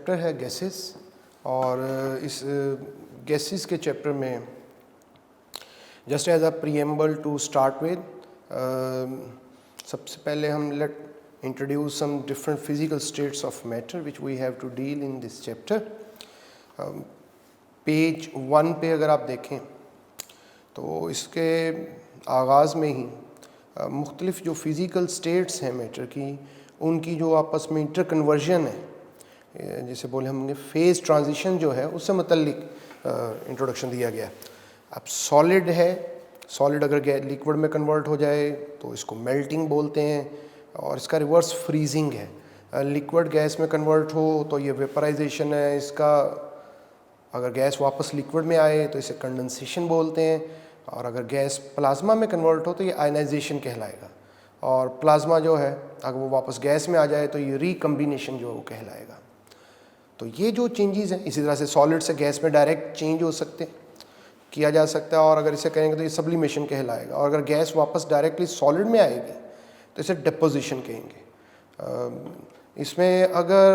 Chapter है gases, और इस गैसेस के चैप्टर में just as a preamble to start with, सबसे पहले हम let introduce some different physical states of matter which we have to deal in this chapter. Page 1 पे अगर आप देखें तो इसके आगाज़ में ही मुख्तलिफ जो फिज़िकल स्टेट्स हैं मैटर की, उनकी जो आपस में इंटर कन्वर्जन है, जैसे बोले हमने फेज़ ट्रांजिशन जो है, उससे मुतल्लिक इंट्रोडक्शन दिया गया। अब सॉलिड है, सॉलिड अगर लिक्विड में कन्वर्ट हो जाए तो इसको मेल्टिंग बोलते हैं, और इसका रिवर्स फ्रीजिंग है। लिक्विड गैस में कन्वर्ट हो तो ये वेपराइजेशन है इसका, अगर गैस वापस लिक्विड में आए तो इसे कंडेंसेशन बोलते हैं, और अगर गैस प्लाज्मा में कन्वर्ट हो तो ये आयनाइजेशन कहलाएगा, और प्लाज्मा जो है अगर वो वापस गैस में आ जाए तो ये रिकम्बिनेशन जो है वो कहलाएगा। तो ये जो चेंजेस हैं, इसी तरह से सॉलिड से गैस में डायरेक्ट चेंज हो सकते हैं, किया जा सकता है, और अगर इसे कहेंगे तो ये सब्लिमेशन कहलाएगा, और अगर गैस वापस डायरेक्टली सॉलिड में आएगी तो इसे डिपोजिशन कहेंगे। इसमें अगर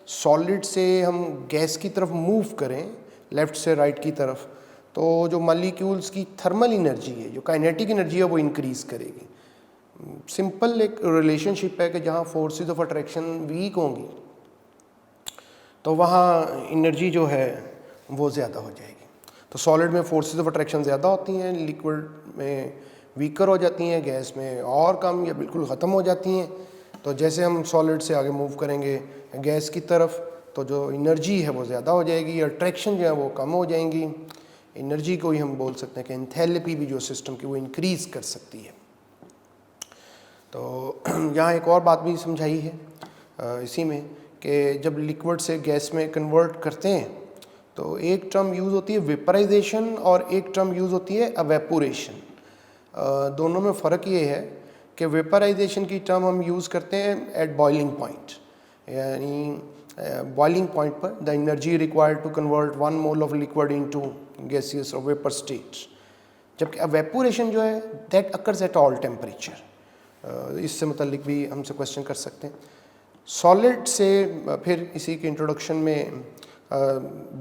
सॉलिड से हम गैस की तरफ मूव करें लेफ़्ट से राइट की तरफ, तो जो मॉलिक्यूल्स की थर्मल एनर्जी है, जो काइनेटिक एनर्जी है, वो इंक्रीज़ करेगी। सिंपल एक रिलेशनशिप है कि जहाँ फोर्सेस ऑफ अट्रैक्शन वीक होंगी तो वहाँ एनर्जी जो है वो ज़्यादा हो जाएगी। तो सॉलिड में फोर्सेस ऑफ अट्रैक्शन ज़्यादा होती हैं, लिक्विड में वीकर हो जाती हैं, गैस में और कम या बिल्कुल ख़त्म हो जाती हैं। तो जैसे हम सॉलिड से आगे मूव करेंगे गैस की तरफ तो जो एनर्जी है वो ज़्यादा हो जाएगी, अट्रैक्शन जो है वो कम हो जाएंगी। एनर्जी को ही हम बोल सकते हैं कि एंथैल्पी भी जो सिस्टम की वो इंक्रीज़ कर सकती है। तो यहाँ एक और बात भी समझाई है इसी में कि जब लिक्विड से गैस में कन्वर्ट करते हैं तो एक टर्म यूज़ होती है वेपराइजेशन और एक टर्म यूज़ होती है एवेपोरेशन। दोनों में फ़र्क ये है कि वेपराइजेशन की टर्म हम यूज़ करते हैं एट बॉइलिंग पॉइंट, यानी बॉइलिंग पॉइंट पर the energy required to convert 1 mole of liquid into gaseous और वेपर स्टेट, जबकि एवेपोरेशन जो है that occurs at all temperature. इससे मुतल्लिक भी हमसे क्वेश्चन कर सकते हैं। सॉलिड से फिर इसी के इंट्रोडक्शन में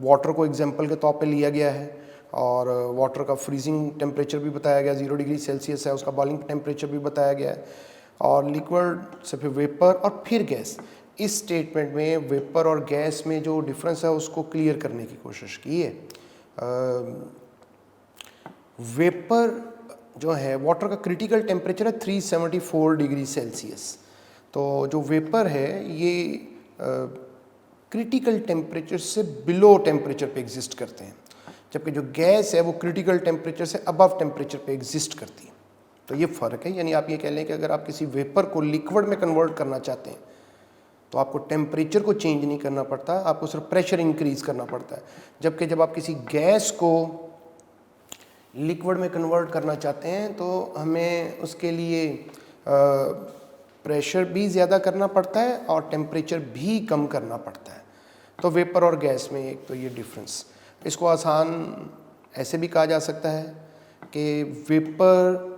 वाटर को एग्जांपल के तौर पे लिया गया है, और वाटर का फ्रीजिंग टेम्परेचर भी बताया गया, 0 डिग्री सेल्सियस है, उसका बॉइलिंग टेम्परेचर भी बताया गया है, और लिक्विड से फिर वेपर और फिर गैस। इस स्टेटमेंट में वेपर और गैस में जो डिफरेंस है उसको क्लियर करने की कोशिश की है। वेपर जो है, वाटर का क्रिटिकल टेम्परेचर है 374 डिग्री सेल्सियस। तो जो वेपर है ये क्रिटिकल टेम्परेचर से बिलो टेम्परेचर पे एग्जिस्ट करते हैं, जबकि जो गैस है वो क्रिटिकल टेम्परेचर से अबव टेम्परेचर पे एग्जिस्ट करती है। तो ये फ़र्क है, यानी आप ये कह लें कि अगर आप किसी वेपर को लिक्विड में कन्वर्ट करना चाहते हैं तो आपको टेम्परेचर को चेंज नहीं करना पड़ता, आपको सिर्फ प्रेशर इंक्रीज़ करना पड़ता है। जबकि जब आप किसी गैस को लिक्विड में कन्वर्ट करना चाहते हैं तो हमें उसके लिए प्रेशर भी ज़्यादा करना पड़ता है और टेम्परेचर भी कम करना पड़ता है। तो वेपर और गैस में एक तो ये डिफरेंस। इसको आसान ऐसे भी कहा जा सकता है कि वेपर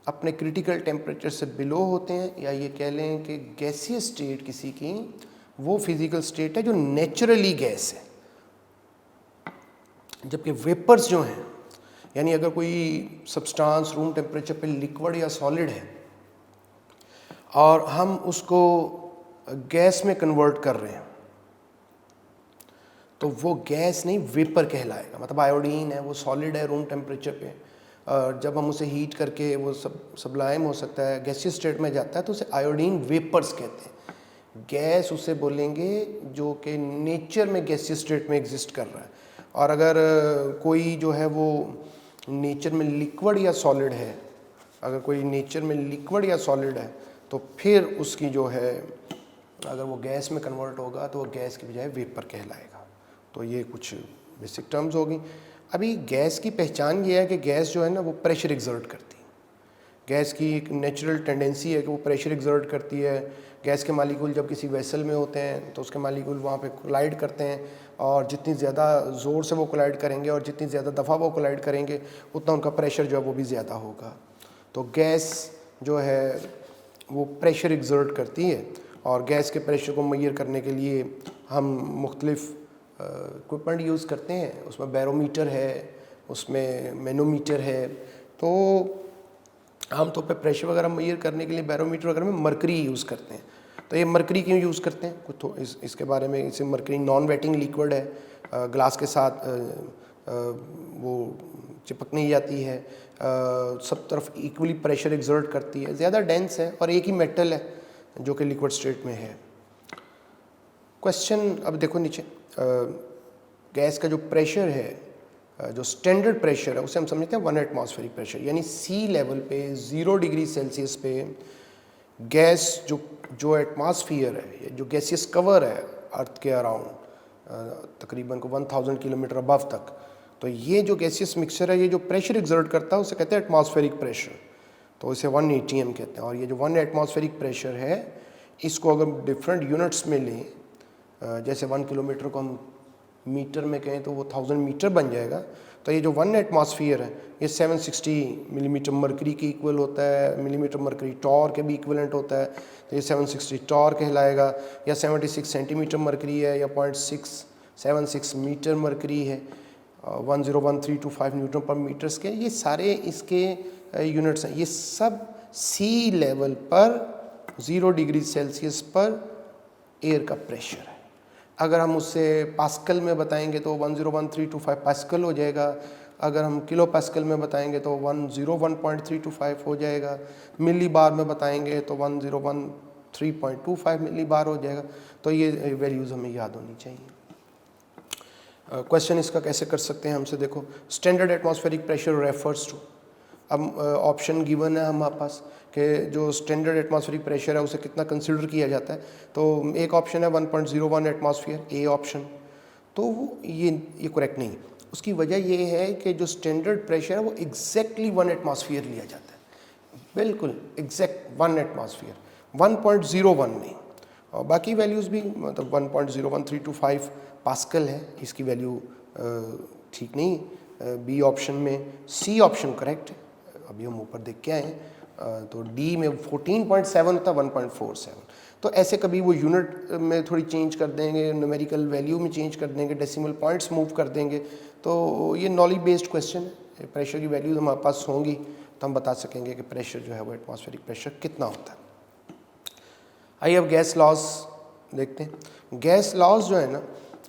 अपने क्रिटिकल टेम्परेचर से बिलो होते हैं, या ये कह लें कि गैसियस स्टेट किसी की वो फिज़िकल स्टेट है जो नेचुरली गैस है, जबकि वेपर्स जो हैं, यानी अगर कोई सब्सटेंस रूम टेम्परेचर पे लिक्विड या सॉलिड है और हम उसको गैस में कन्वर्ट कर रहे हैं तो वो गैस नहीं वेपर कहलाएगा। मतलब आयोडीन है, वो सॉलिड है रूम टेम्परेचर पे, जब हम उसे हीट करके वो सब्लाइम हो सकता है, गैसियस स्टेट में जाता है तो उसे आयोडीन वेपर्स कहते हैं। गैस उसे बोलेंगे जो कि नेचर में गैसियस स्टेट में एग्जिस्ट कर रहा है। और अगर कोई जो है वो नेचर में लिक्विड या सॉलिड है, अगर कोई नेचर में लिक्विड या सॉलिड है तो फिर उसकी जो है अगर वो गैस में कन्वर्ट होगा तो वो गैस की बजाय वेपर कहलाएगा। तो ये कुछ बेसिक टर्म्स होगी। अभी गैस की पहचान ये है कि गैस जो है ना वो प्रेशर एग्जर्ट करती है। गैस की एक नेचुरल टेंडेंसी है कि वो प्रेशर एग्जर्ट करती है। गैस के मालिक्यूल जब किसी वेसल में होते हैं तो उसके मालिक्यूल वहाँ पे कोलाइड करते हैं, और जितनी ज़्यादा ज़ोर से वो कोलाइड करेंगे और जितनी ज़्यादा दफ़ा वो कोलाइड करेंगे उतना उनका प्रेशर जो है वो भी ज़्यादा होगा। तो गैस जो है वो प्रेशर एग्जर्ट करती है और गैस के प्रेशर को मेजर करने के लिए हम मुख्तलिफ़ इक्विपमेंट यूज़ करते हैं। उसमें बैरोमीटर है, उसमें मैनोमीटर है। तो आमतौर पे प्रेशर वगैरह मेजर करने के लिए बैरोमीटर वगैरह में मरकरी यूज़ करते हैं। तो ये मरकरी क्यों यूज़ करते हैं, कुछ तो इसके बारे में। इसे मरकरी नॉन वेटिंग लिक्विड है, ग्लास के साथ वो चिपक नहीं जाती है, सब तरफ इक्वली प्रेशर एक्सर्ट करती है, ज़्यादा डेंस है और एक ही मेटल है जो कि लिक्विड स्टेट में है। क्वेश्चन अब देखो नीचे, गैस का जो प्रेशर है, जो स्टैंडर्ड प्रेशर है उसे हम समझते हैं 1 एटमॉस्फेरिक प्रेशर, यानी सी लेवल पे 0 डिग्री सेल्सियस पे गैस जो एटमॉस्फेयर है, जो गैसियस कवर है अर्थ के अराउंड तकरीबन को 1000 किलोमीटर अबव तक, तो ये जो गैसियस मिक्सचर है, ये जो प्रेशर एक्सर्ट करता है उसे कहते हैं एटमॉस्फेरिक प्रेशर। तो इसे 1 ATM कहते हैं। और ये जो 1 एटमॉस्फेरिक प्रेशर है, इसको अगर डिफरेंट यूनिट्स में लें, जैसे 1 किलोमीटर को हम मीटर में कहें तो वो 1000 मीटर बन जाएगा। तो ये जो 1 एटमॉस्फेयर है, ये 760 मिलीमीटर मरकरी के इक्वल होता है, मिलीमीटर मरकरी टॉर के भी इक्वलेंट होता है। तो ये 760 टॉर कहलाएगा, या 76 सेंटीमीटर मरकरी है, या 0.676 मीटर मरकरी है, 101325 न्यूटन पर मीटर्स के। ये सारे इसके यूनिट्स हैं। ये सब सी लेवल पर 0 डिग्री सेल्सियस पर एयर का प्रेशर है। अगर हम उससे पास्कल में बताएंगे तो 101325 पास्कल हो जाएगा। अगर हम किलो पास्कल में बताएंगे तो 101.325 हो जाएगा। मिली बार में बताएंगे तो 1013.25 मिली बार हो जाएगा। तो ये वैल्यूज़ हमें याद होनी चाहिए। क्वेश्चन इसका कैसे कर सकते हैं हमसे, देखो, standard atmospheric pressure refers to, अब ऑप्शन गिवन है हमारे पास कि जो स्टैंडर्ड एटमॉस्फेरिक प्रेशर है उसे कितना कंसिडर किया जाता है। तो एक ऑप्शन है 1.01 एटमॉस्फेयर, ए ऑप्शन। तो ये करेक्ट नहीं। उसकी वजह ये है कि जो स्टैंडर्ड प्रेशर है वो एग्जैक्टली 1 एटमॉस्फेयर लिया जाता है, बिल्कुल एग्जैक्ट 1 एटमॉस्फेयर, 1.01 नहीं। और बाकी वैल्यूज़ भी मतलब 1.01325 पास्कल है, इसकी वैल्यू ठीक नहीं। बी ऑप्शन में सी ऑप्शन करेक्ट है। अभी हम ऊपर देख के आए हैं, तो डी में 14.7 था, 1.47। तो ऐसे कभी वो यूनिट में थोड़ी चेंज कर देंगे, न्यूमेरिकल वैल्यू में चेंज कर देंगे, डेसिमल पॉइंट्स मूव कर देंगे। तो ये नॉलेज बेस्ड क्वेश्चन है। प्रेशर की वैल्यूज हमारे पास होंगी तो हम बता सकेंगे कि प्रेशर जो है वो एटमॉस्फेरिक प्रेशर कितना होता है। आइए अब गैस लॉज देखते हैं। गैस लॉज जो है ना,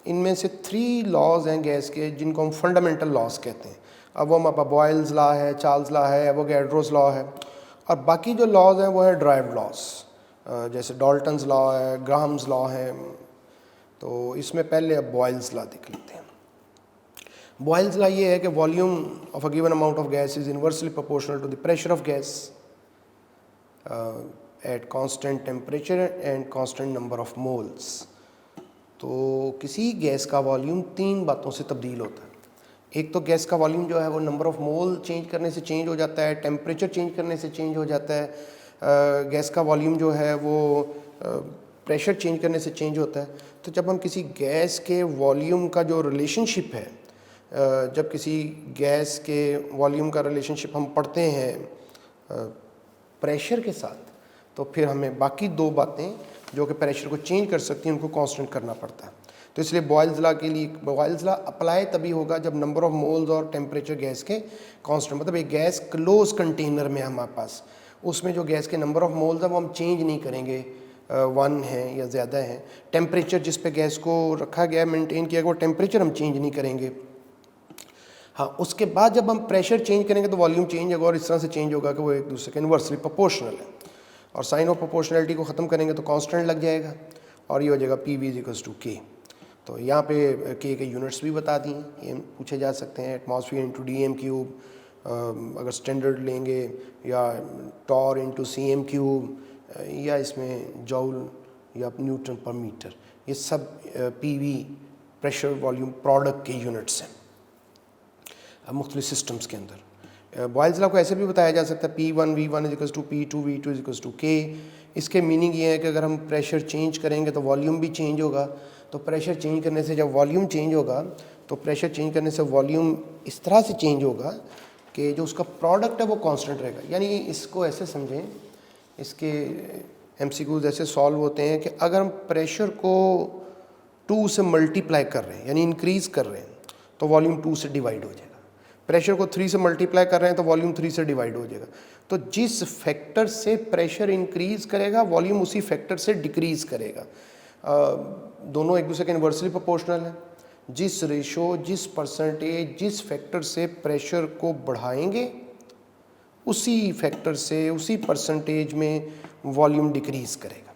इनमें से 3 लॉज हैं गैस के जिनको हम फंडामेंटल लॉज कहते हैं। अब वो हमारे पास बॉयल्स लॉ है, चार्ल्स लॉ है, एवोगैड्रोस लॉ है, और बाकी जो लॉज हैं वो है ड्राइव्ड लॉज, जैसे डाल्टन्स लॉ है, ग्राहम्स लॉ है। तो इसमें पहले अब बॉयल्स लॉ देख लेते हैं। बॉयल्स लॉ ये है कि volume of a given amount of gas is inversely proportional to the pressure of gas at constant temperature and constant number of moles. तो किसी गैस का वॉल्यूम 3 बातों से तब्दील होता है। एक तो गैस का वॉल्यूम जो है वो नंबर ऑफ मोल चेंज करने से चेंज हो जाता है, टेम्परेचर चेंज करने से चेंज हो जाता है, गैस का वॉल्यूम जो है वो प्रेशर चेंज करने से चेंज होता है। तो जब हम किसी गैस के वॉल्यूम का जो रिलेशनशिप है, जब किसी गैस के वॉल्यूम का रिलेशनशिप हम पढ़ते हैं प्रेशर के साथ, तो फिर हमें बाकी 2 बातें जो कि प्रेशर को चेंज कर सकती हैं उनको कांस्टेंट करना पड़ता है। तो इसलिए बॉयल्स लॉ के लिए बॉयल्स लॉ अप्लाई तभी होगा जब नंबर ऑफ मोल्स और टेम्परेचर गैस के कांस्टेंट, मतलब एक गैस क्लोज कंटेनर में हमारे पास, उसमें जो गैस के नंबर ऑफ मोल्स है वो हम चेंज नहीं करेंगे, 1 है या ज़्यादा है। टेम्परेचर जिस पे गैस को रखा गया है, मेनटेन किया गया, वो टेम्परेचर हम चेंज नहीं करेंगे। हाँ, उसके बाद जब हम प्रेशर चेंज करेंगे तो वॉल्यूम चेंज होगा, और इस तरह से चेंज होगा कि वो एक दूसरे के इनवर्सली प्रोपोर्शनल है। और साइन ऑफ प्रोपोर्शनलिटी को ख़त्म करेंगे तो कांस्टेंट लग जाएगा, और ये हो जाएगा PV = K। तो यहाँ पे K के यूनिट्स भी बता दिए, ये पूछे जा सकते हैं, एटमॉस्फेयर × dm³, अगर स्टैंडर्ड लेंगे, या टॉर × cm³, या इसमें जॉल या न्यूटन पर मीटर। ये सब PV प्रेशर वॉल्यूम प्रोडक्ट के यूनिट्स हैं मुख्तलिफ सिस्टम्स के अंदर। बॉयल्स लॉ को ऐसे भी बताया जा सकता है, P1V1 = P2 V2 = K। इसके मीनिंग ये है कि अगर हम प्रेशर चेंज करेंगे तो वॉल्यूम भी चेंज होगा। तो प्रेशर चेंज करने से जब वॉल्यूम चेंज होगा, तो प्रेशर चेंज करने से वॉल्यूम इस तरह से चेंज होगा कि जो उसका प्रोडक्ट है वो कांस्टेंट रहेगा। यानी इसको ऐसे समझें, इसके MCQs ऐसे सॉल्व होते हैं कि अगर हम प्रेशर को 2 से मल्टीप्लाई कर रहे हैं यानी इंक्रीज़ कर रहे हैं तो वॉल्यूम 2 से डिवाइड हो जाएगा। प्रेशर को 3 से मल्टीप्लाई कर रहे हैं तो वॉल्यूम 3 से डिवाइड हो जाएगा। तो जिस फैक्टर से प्रेशर इंक्रीज़ करेगा वॉल्यूम उसी फैक्टर से डिक्रीज़ करेगा। दोनों एक दूसरे के इन्वर्सली प्रोपोर्शनल हैं। जिस रेशो, जिस परसेंटेज, जिस फैक्टर से प्रेशर को बढ़ाएंगे उसी फैक्टर से, उसी परसेंटेज में वॉल्यूम डिक्रीज़ करेगा।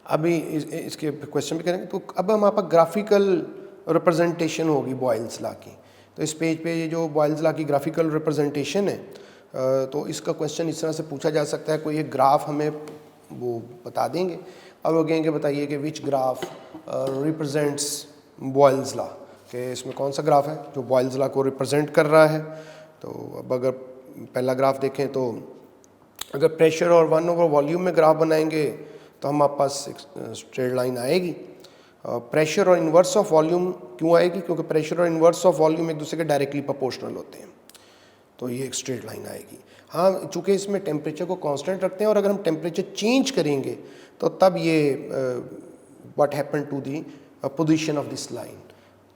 अभी इसके क्वेश्चन भी करेंगे। तो अब हम आप ग्राफिकल रिप्रेजेंटेशन होगी बॉयल्स लॉ की। तो इस पेज पे ये जो बॉयल्स लॉ की ग्राफिकल रिप्रेजेंटेशन है, तो इसका क्वेश्चन इस तरह से पूछा जा सकता है। कोई एक ग्राफ हमें वो बता देंगे और वो कहेंगे बताइए कि which graph represents Boyle's law, कि इसमें कौन सा ग्राफ है जो बॉयल्स लॉ को रिप्रेजेंट कर रहा है। तो अब अगर पहला ग्राफ देखें तो अगर प्रेशर और 1/वॉल्यूम में ग्राफ बनाएंगे तो हमारे पास एक स्ट्रेट लाइन आएगी। प्रेशर और इन्वर्स ऑफ वॉल्यूम क्यों आएगी? क्योंकि प्रेशर और इन्वर्स ऑफ वॉल्यूम एक दूसरे के डायरेक्टली प्रोपोर्शनल होते हैं, तो ये एक स्ट्रेट लाइन आएगी। हाँ, चूँकि इसमें टेम्परेचर को कांस्टेंट रखते हैं और अगर हम टेम्परेचर चेंज करेंगे तो तब ये what happen to the position of this line.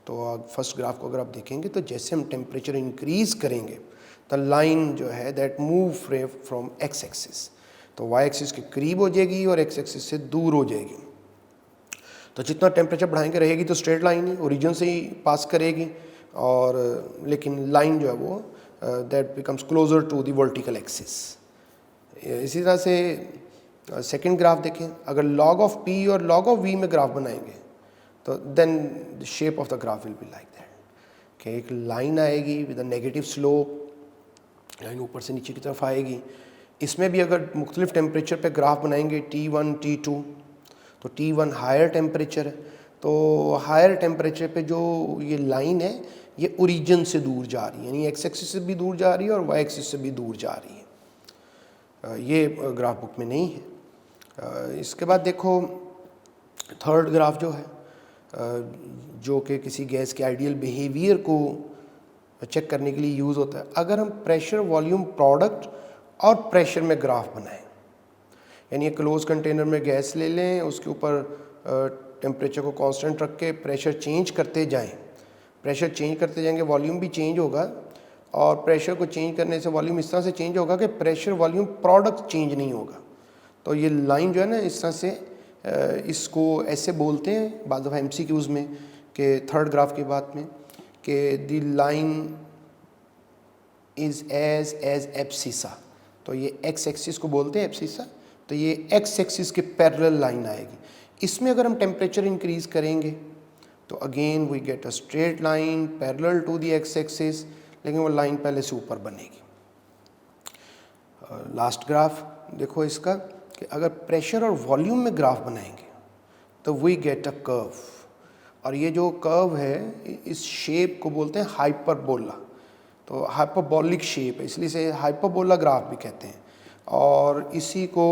तो फर्स्ट ग्राफ को अगर आप देखेंगे तो जैसे हम टेम्परेचर इंक्रीज़ करेंगे तो लाइन जो है that move from x axis, तो वाई एक्सिस के करीब हो जाएगी और एक्स एक्सिस से दूर हो जाएगी। तो जितना टेम्परेचर बढ़ाएंगे रहेगी तो स्ट्रेट लाइन ही ओरिजिन से ही पास करेगी, और लेकिन लाइन जो है वो that becomes closer to the vertical axis. इसी तरह से सेकंड ग्राफ देखें, अगर log ऑफ p और log ऑफ v में ग्राफ बनाएंगे तो then the shape of the graph will be like that, कि एक लाइन आएगी with a negative slope, line ऊपर से नीचे की तरफ आएगी। इसमें भी अगर मुख्तलिफ टेम्परेचर पे ग्राफ बनाएंगे T1 T2, तो T1 हायर टेम्परेचर है, तो हायर टेम्परेचर पे जो ये लाइन है ये ओरिजिन से दूर जा रही है, यानी एक्स एक्सिस से भी दूर जा रही है और वाई एक्सिस से भी दूर जा रही है। ये ग्राफ बुक में नहीं है। इसके बाद देखो थर्ड ग्राफ जो है, जो कि किसी गैस के आइडियल बिहेवियर को चेक करने के लिए यूज़ होता है। अगर हम प्रेशर वॉल्यूम प्रोडक्ट और प्रेशर में ग्राफ बनाएं, यानी एक क्लोज कंटेनर में गैस ले लें, उसके ऊपर टेम्परेचर को कांस्टेंट रख के प्रेशर चेंज करते जाएं, प्रेशर चेंज करते जाएंगे वॉल्यूम भी चेंज होगा, और प्रेशर को चेंज करने से वॉल्यूम इस तरह से चेंज होगा कि प्रेशर वॉल्यूम प्रोडक्ट चेंज नहीं होगा। तो ये लाइन जो है ना इस तरह से, इसको ऐसे बोलते हैं बाद दफ़ा MCQs में कि थर्ड ग्राफ की बात में कि the line is as abscissa, तो ये एक्स एक्सिस को बोलते हैं एब्सिसा, तो ये एक्स एक्सिस के पैरेलल लाइन आएगी। इसमें अगर हम टेम्परेचर इंक्रीज़ करेंगे तो again we get a straight line parallel to the X axis, लेकिन वो लाइन पहले से ऊपर बनेगी। लास्ट ग्राफ देखो इसका, कि अगर प्रेशर और वॉल्यूम में ग्राफ बनाएंगे तो वी गेट अ कर्व, और ये जो कर्व है इस शेप को बोलते हैं हाइपरबोला, तो हाइपरबोलिक शेप है इसलिए इसे हाइपरबोला ग्राफ भी कहते हैं, और इसी को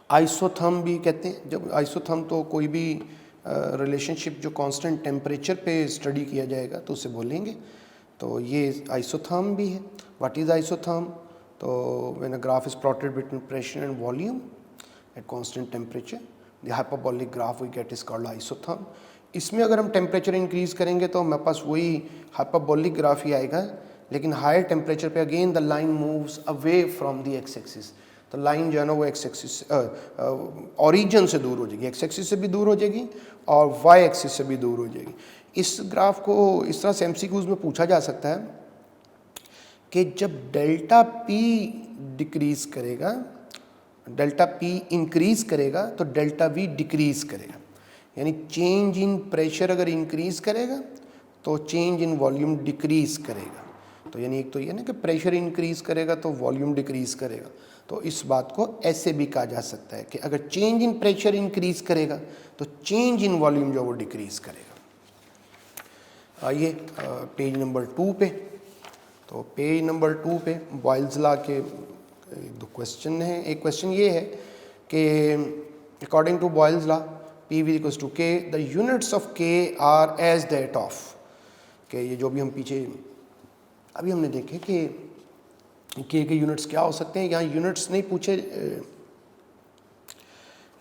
आइसोथर्म भी कहते हैं। जब आइसोथर्म तो कोई भी रिलेशनशिप जो कांस्टेंट टेम्परेचर पे स्टडी किया जाएगा तो उसे बोलेंगे, तो ये आइसोथर्म भी है। What is isotherm? तो when a graph is plotted between pressure and volume at constant temperature, the hyperbolic graph we get is called isotherm. इसमें अगर हम टेम्परेचर इंक्रीज़ करेंगे तो हमारे पास वही हाइपरबोलिक ग्राफ ही आएगा, लेकिन हायर टेम्परेचर पे again the line moves away from the X axis, तो लाइन जो है ना वो एक्स एक्सिस ओरिजिन से दूर हो जाएगी, एक्स एक्सिस से भी दूर हो जाएगी और वाई एक्सिस से भी दूर हो जाएगी। इस ग्राफ को इस तरह से MCQs में पूछा जा सकता है कि जब डेल्टा P डिक्रीज़ करेगा, डेल्टा P इंक्रीज़ करेगा तो डेल्टा V डिक्रीज़ करेगा, यानी चेंज इन प्रेशर अगर इंक्रीज़ करेगा तो चेंज इन वॉल्यूम डिक्रीज़ करेगा। तो यानी एक तो ये ना कि प्रेशर इंक्रीज़ करेगा तो वॉल्यूम डिक्रीज़ करेगा, तो इस बात को ऐसे भी कहा जा सकता है कि अगर चेंज इन प्रेशर इंक्रीज़ करेगा तो चेंज इन वॉल्यूम जो वो डिक्रीज़ करेगा। आइए पेज नंबर 2 पे, तो पेज नंबर 2 पे बॉयल्स लॉ के दो क्वेश्चन हैं। एक क्वेश्चन ये है कि according to Boyle's law P v equals to K, the units of K are as that of, कि ये जो भी हम पीछे अभी हमने देखे कि के यूनिट्स क्या हो सकते हैं। यहाँ यूनिट्स नहीं पूछे,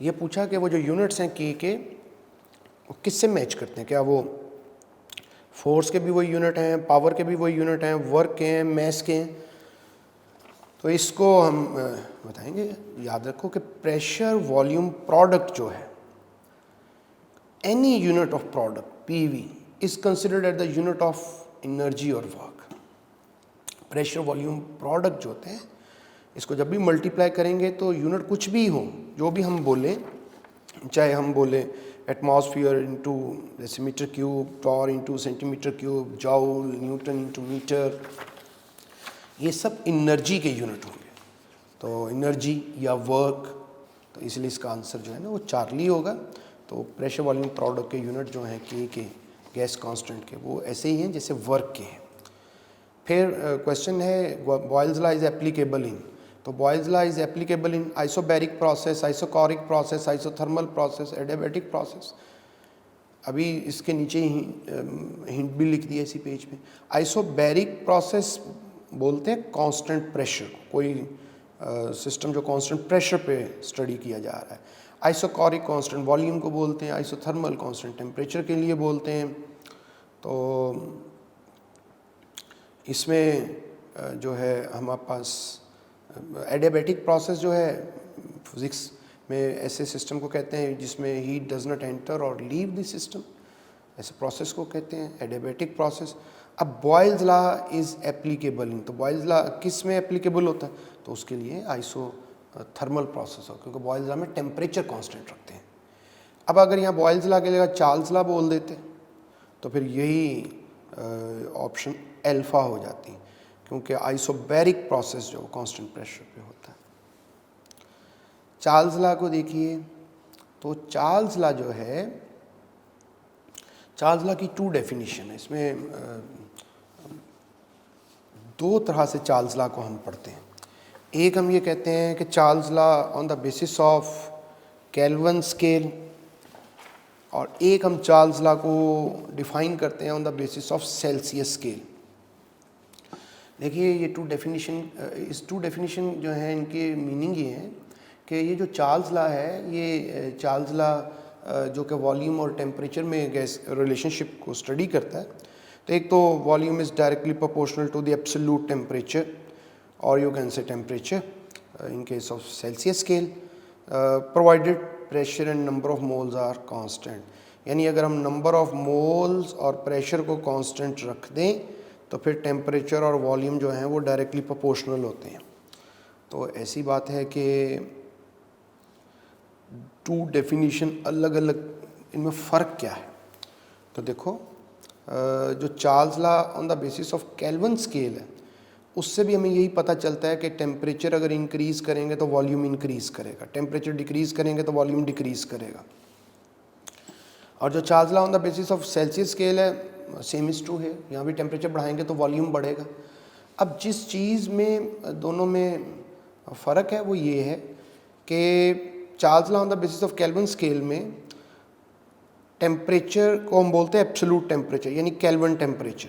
ये पूछा कि वो जो यूनिट्स हैं के वो किससे मैच करते हैं, क्या वो फोर्स के भी वही यूनिट हैं, पावर के भी वही यूनिट हैं, वर्क के हैं, मैस के हैं। तो इसको हम बताएंगे। याद रखो कि प्रेशर वॉल्यूम प्रोडक्ट जो है, any unit of product PV is considered at the unit of energy और वर्क। प्रेशर वॉल्यूम प्रोडक्ट जो होते हैं, इसको जब भी मल्टीप्लाई करेंगे तो यूनिट कुछ भी हो, जो भी हम बोले, चाहे हम बोले एटमॉस्फेयर इंटू जैसे metre cube, torr into centimetre cube, joule, newton into metre, ये सब एनर्जी के यूनिट होंगे। तो एनर्जी या वर्क, तो इसलिए इसका आंसर जो है ना वो चार्ली होगा। तो प्रेशर वॉल्यूम प्रोडक्ट के यूनिट जो हैं के गैस कांस्टेंट के, वो ऐसे ही हैं जैसे वर्क के हैं। फिर क्वेश्चन है Boyle's law is applicable in, तो Boyle's law is applicable in isobaric process, isochoric process, isothermal process, adiabatic process. अभी इसके नीचे ही हिंट भी लिख दिया इसी पेज पे। आइसोबैरिक प्रोसेस बोलते हैं कांस्टेंट प्रेशर, कोई सिस्टम जो कांस्टेंट प्रेशर पे स्टडी किया जा रहा है। आइसोकोरिक कांस्टेंट वॉल्यूम को बोलते हैं, आइसोथर्मल कांस्टेंट टेम्परेचर के लिए बोलते हैं। तो इसमें जो है हमारे पास एडियाबैटिक प्रोसेस जो है, फिजिक्स में ऐसे सिस्टम को कहते हैं जिसमें हीट डज नॉट एंटर और लीव द सिस्टम, ऐसे प्रोसेस को कहते हैं एडियाबैटिक प्रोसेस। अब Boyle's law is applicable in, तो बॉयल्स लॉ किस में एप्लीकेबल होता है, तो उसके लिए आइसोथर्मल प्रोसेस हो, क्योंकि बॉयल्स लॉ में टेम्परेचर कांस्टेंट रखते हैं। अब अगर यहाँ बॉयल्स लॉ के जगह चार्ल्स लॉ बोल देते तो फिर यही ऑप्शन अल्फा हो जाती, क्योंकि आइसोबैरिक प्रोसेस जो कांस्टेंट प्रेशर पे होता है। चार्ल्स लॉ को देखिए, तो चार्ल्स लॉ जो है, चार्ल्स लॉ की 2 डेफिनेशन है। इसमें 2 तरह से चार्ल्स लॉ को हम पढ़ते हैं। एक हम ये कहते हैं कि Charles law on the basis of kelvin scale, और एक हम चार्ल्स लॉ को डिफाइन करते हैं on the basis of Celsius scale. देखिए ये 2 डेफिनेशन, इस 2 डेफिनेशन जो है इनके मीनिंग ये है कि ये जो चार्ल्स लॉ है, ये चार्ल्स लॉ जो कि वॉल्यूम और टेम्परेचर में गैस रिलेशनशिप को स्टडी करता है। तो एक तो volume is directly proportional to the absolute temperature, और you can say temperature in case of Celsius scale, provided pressure and number of moles are constant. यानी अगर हम नंबर ऑफ मोल्स और प्रेशर को कांस्टेंट रख दें तो फिर टेम्परेचर और वॉल्यूम जो हैं वो डायरेक्टली प्रोपोर्शनल होते हैं। तो ऐसी बात है कि 2 डेफिनेशन अलग अलग, इनमें फ़र्क क्या है। तो देखो जो Charles law on the basis of kelvin scale है, उससे भी हमें यही पता चलता है कि टेम्परेचर अगर इंक्रीज़ करेंगे तो वॉल्यूम इंक्रीज़ करेगा, टेम्परेचर डिक्रीज़ करेंगे तो वॉल्यूम डिक्रीज़ करेगा। और जो Charles law on the basis of Celsius scale है, सेम इज़ ट्रू है, यहाँ भी टेम्परेचर बढ़ाएंगे तो वॉल्यूम बढ़ेगा। अब जिस चीज़ में दोनों में फ़र्क है वो ये है कि Charles law on the basis of kelvin scale में टेम्परेचर को हम बोलते हैं एब्सोल्यूट टेम्परेचर, यानी केल्विन टेम्परेचर।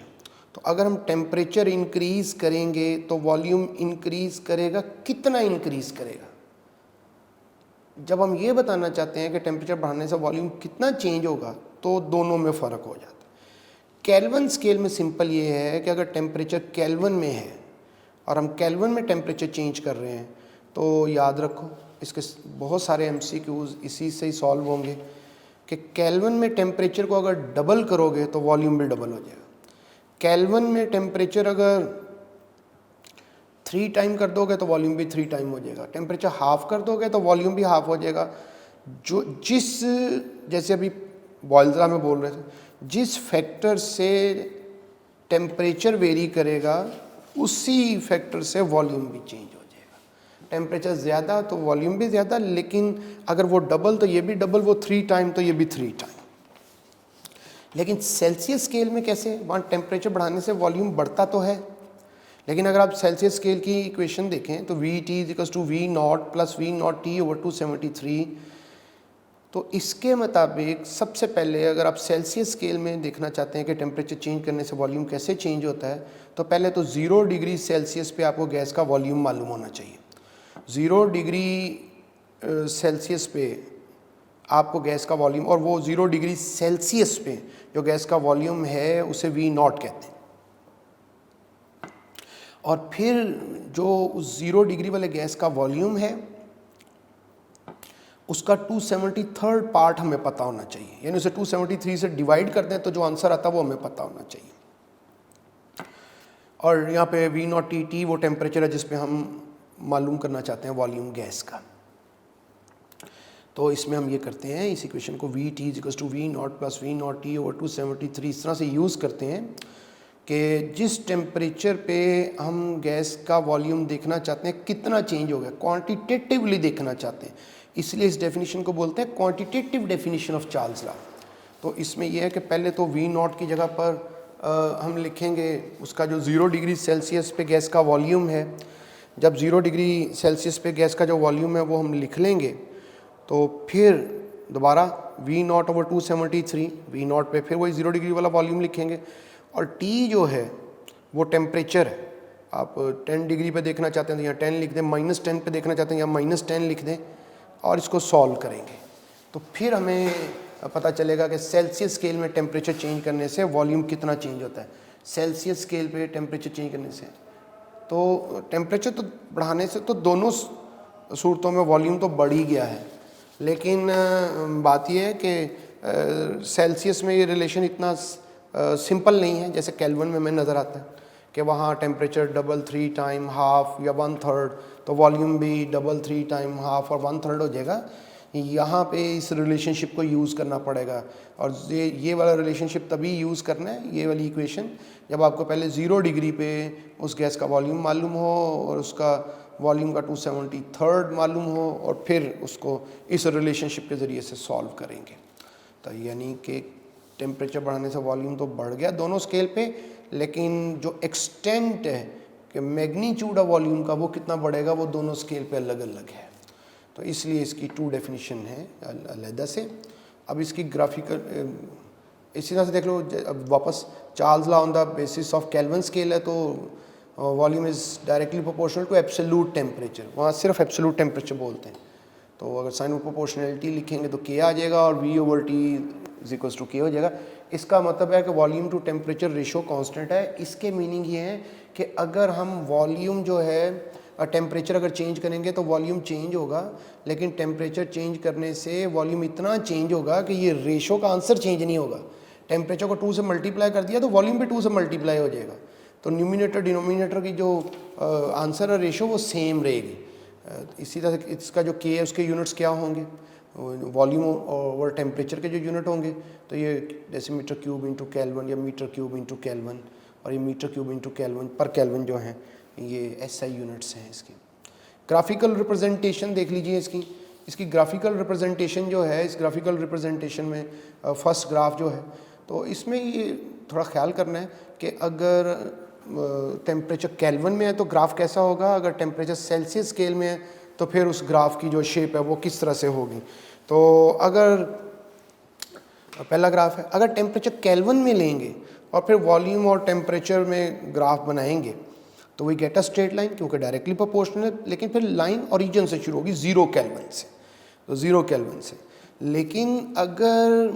तो अगर हम टेम्परेचर इंक्रीज़ करेंगे तो वॉल्यूम इंक्रीज़ करेगा, कितना इंक्रीज़ करेगा। जब हम ये बताना चाहते हैं कि टेम्परेचर बढ़ाने से वॉल्यूम कितना चेंज होगा, तो दोनों में फ़र्क हो जाता है। केल्विन स्केल में सिंपल ये है कि अगर टेम्परेचर केल्विन में है और हम केल्विन में टेम्परेचर चेंज कर रहे हैं, तो याद रखो इसके बहुत सारे MCQs इसी से ही सॉल्व होंगे कि केल्विन में टेम्परेचर को अगर डबल करोगे तो वॉल्यूम भी डबल हो जाएगा। केल्विन में टेम्परेचर अगर 3 टाइम कर दोगे तो वॉल्यूम भी 3 टाइम हो जाएगा। टेम्परेचर हाफ कर दोगे तो वॉल्यूम भी हाफ हो जाएगा। जो जैसे अभी बॉयल्स लॉ में बोल रहे थे, जिस फैक्टर से टेम्परेचर वेरी करेगा उसी फैक्टर से वॉल्यूम भी चेंज हो जाएगा। टेम्परेचर ज़्यादा तो वॉल्यूम भी ज़्यादा, लेकिन अगर वो डबल तो ये भी डबल, वो 3 टाइम तो ये भी 3 टाइम। लेकिन सेल्सियस स्केल में कैसे, वहाँ टेम्परेचर बढ़ाने से वॉल्यूम बढ़ता तो है, लेकिन अगर आप सेल्सियस स्केल की इक्वेशन देखें तो VT = V0 + V0T/273 तो इसके मुताबिक सबसे पहले अगर आप सेल्सियस स्केल में देखना चाहते हैं कि टेम्परेचर चेंज करने से वॉल्यूम कैसे चेंज होता है, तो पहले तो 0 डिग्री सेल्सियस पे आपको गैस का वॉल्यूम मालूम होना चाहिए। 0 डिग्री सेल्सियस पे आपको गैस का वॉल्यूम, और वो 0 डिग्री सेल्सियस पे जो गैस का वॉल्यूम है उसे V0 कहते हैं। और फिर जो उस 0 डिग्री वाले गैस का वॉल्यूम है उसका 273 पार्ट हमें पता होना चाहिए, यानी उसे 273 से डिवाइड कर दें तो जो आंसर आता है वो हमें पता होना चाहिए। और यहाँ पे V0T वो टेम्परेचर है जिस पे हम मालूम करना चाहते हैं वॉल्यूम गैस का। तो इसमें हम ये करते हैं, इस इक्वेशन को VT = V0 + V0T / 273 इस तरह से यूज़ करते हैं कि जिस टेम्परेचर पे हम गैस का वॉल्यूम देखना चाहते हैं कितना चेंज हो गया, क्वांटिटेटिवली देखना चाहते हैं, इसलिए इस डेफिनेशन को बोलते हैं quantitative definition of Charles law. तो इसमें यह है कि पहले तो V0 की जगह पर हम लिखेंगे उसका जो 0 डिग्री सेल्सियस पे गैस का वॉल्यूम है। जब 0 डिग्री सेल्सियस पे गैस का जो वॉल्यूम है वो हम लिख लेंगे, तो फिर दोबारा V0 / 273, V0 पे फिर वही 0 डिग्री वाला वॉल्यूम लिखेंगे। और T जो है वो टेम्परेचर है। आप 10 डिग्री पे देखना चाहते हैं तो यहाँ 10 लिख दें, -10 पे देखना चाहते हैं यहाँ -10 लिख दें, और इसको सॉल्व करेंगे तो फिर हमें पता चलेगा कि सेल्सियस स्केल में टेम्परेचर चेंज करने से वॉल्यूम कितना चेंज होता है। सेल्सियस स्केल पे टेम्परेचर चेंज करने से, तो टेम्परेचर तो बढ़ाने से तो दोनों सूरतों में वॉल्यूम तो बढ़ ही गया है, लेकिन बात यह है कि सेल्सियस में ये रिलेशन इतना सिंपल नहीं है जैसे केल्विन में हमें नज़र आता है कि वहाँ टेम्परेचर डबल 3 टाइम हाफ या 1/3, तो वॉल्यूम भी डबल 3 टाइम हाफ और 1/3 हो जाएगा। यहाँ पे इस रिलेशनशिप को यूज़ करना पड़ेगा, और ये वाला रिलेशनशिप तभी यूज़ करना है, ये वाली इक्वेशन, जब आपको पहले 0 डिग्री पे उस गैस का वॉल्यूम मालूम हो और उसका वॉल्यूम का 273 मालूम हो, और फिर उसको इस रिलेशनशिप के ज़रिए से सॉल्व करेंगे। तो यानी कि टेम्परेचर बढ़ाने से वॉल्यूम तो बढ़ गया दोनों स्केल पे, लेकिन जो एक्सटेंट है कि मैग्नीट्यूड ऑफ वॉल्यूम का वो कितना बढ़ेगा वो दोनों स्केल पे अलग अलग है। तो इसलिए इसकी 2 डेफिनेशन है अलग से। अब इसकी ग्राफिकल इसी तरह से देख लो, अब वापस Charles law on the basis of kelvin scale है, तो volume is directly proportional to absolute temperature, वहाँ सिर्फ एब्सोल्यूट टेम्परेचर बोलते हैं। तो अगर साइन ऑफ प्रोपोर्शनलिटी लिखेंगे तो K आ जाएगा और V/T = K हो जाएगा। इसका मतलब है कि volume to temperature ratio constant है। इसके मीनिंग ये है कि अगर हम वॉल्यूम जो है टेम्परेचर अगर चेंज करेंगे तो वॉल्यूम चेंज होगा, लेकिन टेम्परेचर चेंज करने से वॉल्यूम इतना चेंज होगा कि ये रेशो का आंसर चेंज नहीं होगा। टेम्परेचर को 2 से मल्टीप्लाई कर दिया तो वॉल्यूम भी 2 से मल्टीप्लाई हो जाएगा, तो न्यूमिनेटर डिनोमिनेटर की जो आंसर है रेशो वो सेम रहेगी। इसी तरह से इसका जो K है उसके यूनिट्स क्या होंगे, वॉल्यूम और टेम्परेचर के जो यूनिट होंगे, तो ये डेसीमीटर क्यूब इंटू केल्विन या मीटर क्यूब इंटू केल्विन, और ये metre cube into kelvin per kelvin जो हैं ये SI यूनिट्स हैं। इसकी ग्राफिकल रिप्रेजेंटेशन देख लीजिए। इसकी ग्राफिकल रिप्रेजेंटेशन जो है, इस ग्राफिकल रिप्रेजेंटेशन में फर्स्ट ग्राफ जो है, तो इसमें ये थोड़ा ख्याल करना है कि अगर टेम्परेचर केल्विन में है तो ग्राफ कैसा होगा, अगर टेम्परेचर सेल्सियस स्केल में है तो फिर उस ग्राफ की जो शेप है वो किस तरह से होगी। तो अगर पहला ग्राफ है, अगर टेम्परेचर केल्विन में लेंगे और फिर वॉल्यूम और टेम्परेचर में ग्राफ बनाएंगे तो we get a straight line, क्योंकि डायरेक्टली प्रोपोर्शनल है, लेकिन फिर लाइन ओरिजिन से शुरू होगी 0 केल्विन से, तो 0 केल्विन से। लेकिन अगर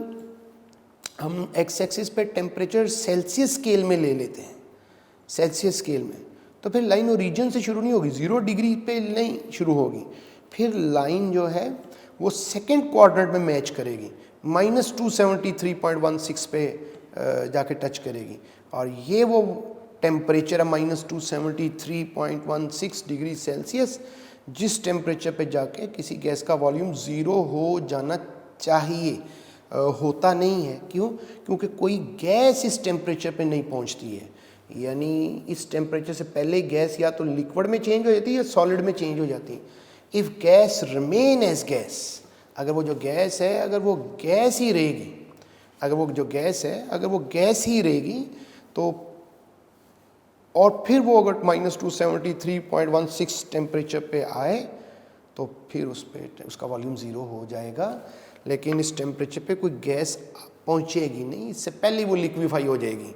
हम एक्स एक्सिस पे टेम्परेचर सेल्सियस स्केल में ले लेते हैं, सेल्सियस स्केल में, तो फिर लाइन ओरिजिन से शुरू नहीं होगी, 0 डिग्री पे नहीं शुरू होगी, फिर लाइन जो है वो सेकेंड क्वाड्रेंट में मैच करेगी, -273.16 पे जाके टच करेगी, और ये वो टेम्परेचर है -273.16 डिग्री सेल्सियस, जिस टेम्परेचर पे जाके किसी गैस का वॉल्यूम 0 हो जाना चाहिए, होता नहीं है। क्यों? क्योंकि कोई गैस इस टेम्परेचर पे नहीं पहुंचती है, यानी इस टेम्परेचर से पहले गैस या तो लिक्विड में चेंज हो जाती है या सॉलिड में चेंज हो जाती है। If gas remain as gas, अगर वो जो गैस है अगर वो गैस ही रहेगी, अगर वो जो गैस है अगर वो गैस ही रहेगी, तो और फिर वो अगर -273.16 टेम्परेचर पे आए तो फिर उस पे उसका वॉल्यूम 0 हो जाएगा। लेकिन इस टेम्परेचर पे कोई गैस पहुंचेगी नहीं, इससे पहले वो लिक्विफाई हो जाएगी।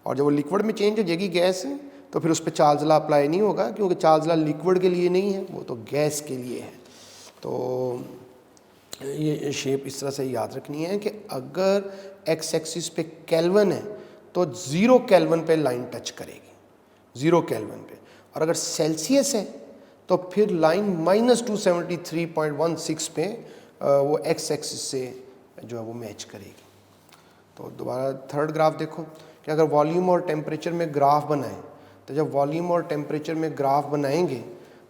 और जब वो लिक्विड में चेंज हो जाएगी गैस, तो फिर उस पर चार्ल्स लॉ अप्लाई नहीं होगा, क्योंकि चार्ल्स लॉ लिक्विड के लिए नहीं है, वो तो गैस के लिए है। तो ये शेप इस तरह से याद रखनी है कि अगर एक्स एक्सिस पे केल्विन है तो 0 केल्विन पे लाइन टच करेगी, 0 केल्विन पे। और अगर सेल्सियस है तो फिर लाइन -273.16 पे वो एक्स एक्सिस से जो है वो मैच करेगी। तो दोबारा थर्ड ग्राफ देखो कि अगर वॉल्यूम और टेम्परेचर में ग्राफ बनाएं, तो जब वॉल्यूम और टेम्परेचर में ग्राफ बनाएंगे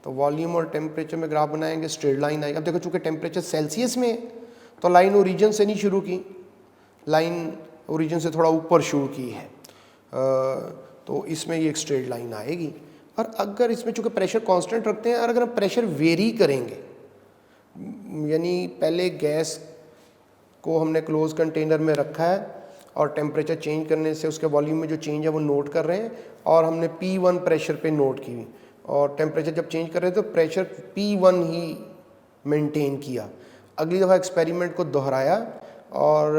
तो वॉल्यूम और टेम्परेचर में ग्राफ बनाएंगे, स्ट्रेट लाइन आएगी। अब देखो चूँकि टेम्परेचर सेल्सियस में है तो लाइन ओरिजिन से नहीं शुरू की, लाइन ओरिजिन से थोड़ा ऊपर शुरू की है, तो इसमें ये एक स्ट्रेट लाइन आएगी। और अगर इसमें चूँकि प्रेशर कांस्टेंट रखते हैं और अगर हम प्रेशर वेरी करेंगे, यानी पहले गैस को हमने क्लोज कंटेनर में रखा है और टेम्परेचर चेंज करने से उसके वॉल्यूम में जो चेंज है वो नोट कर रहे हैं, और हमने P1 प्रेशर पे नोट की, और टेम्परेचर जब चेंज कर रहे हैं तो प्रेशर P1 ही मेंटेन किया। अगली दफ़ा एक्सपेरिमेंट को दोहराया और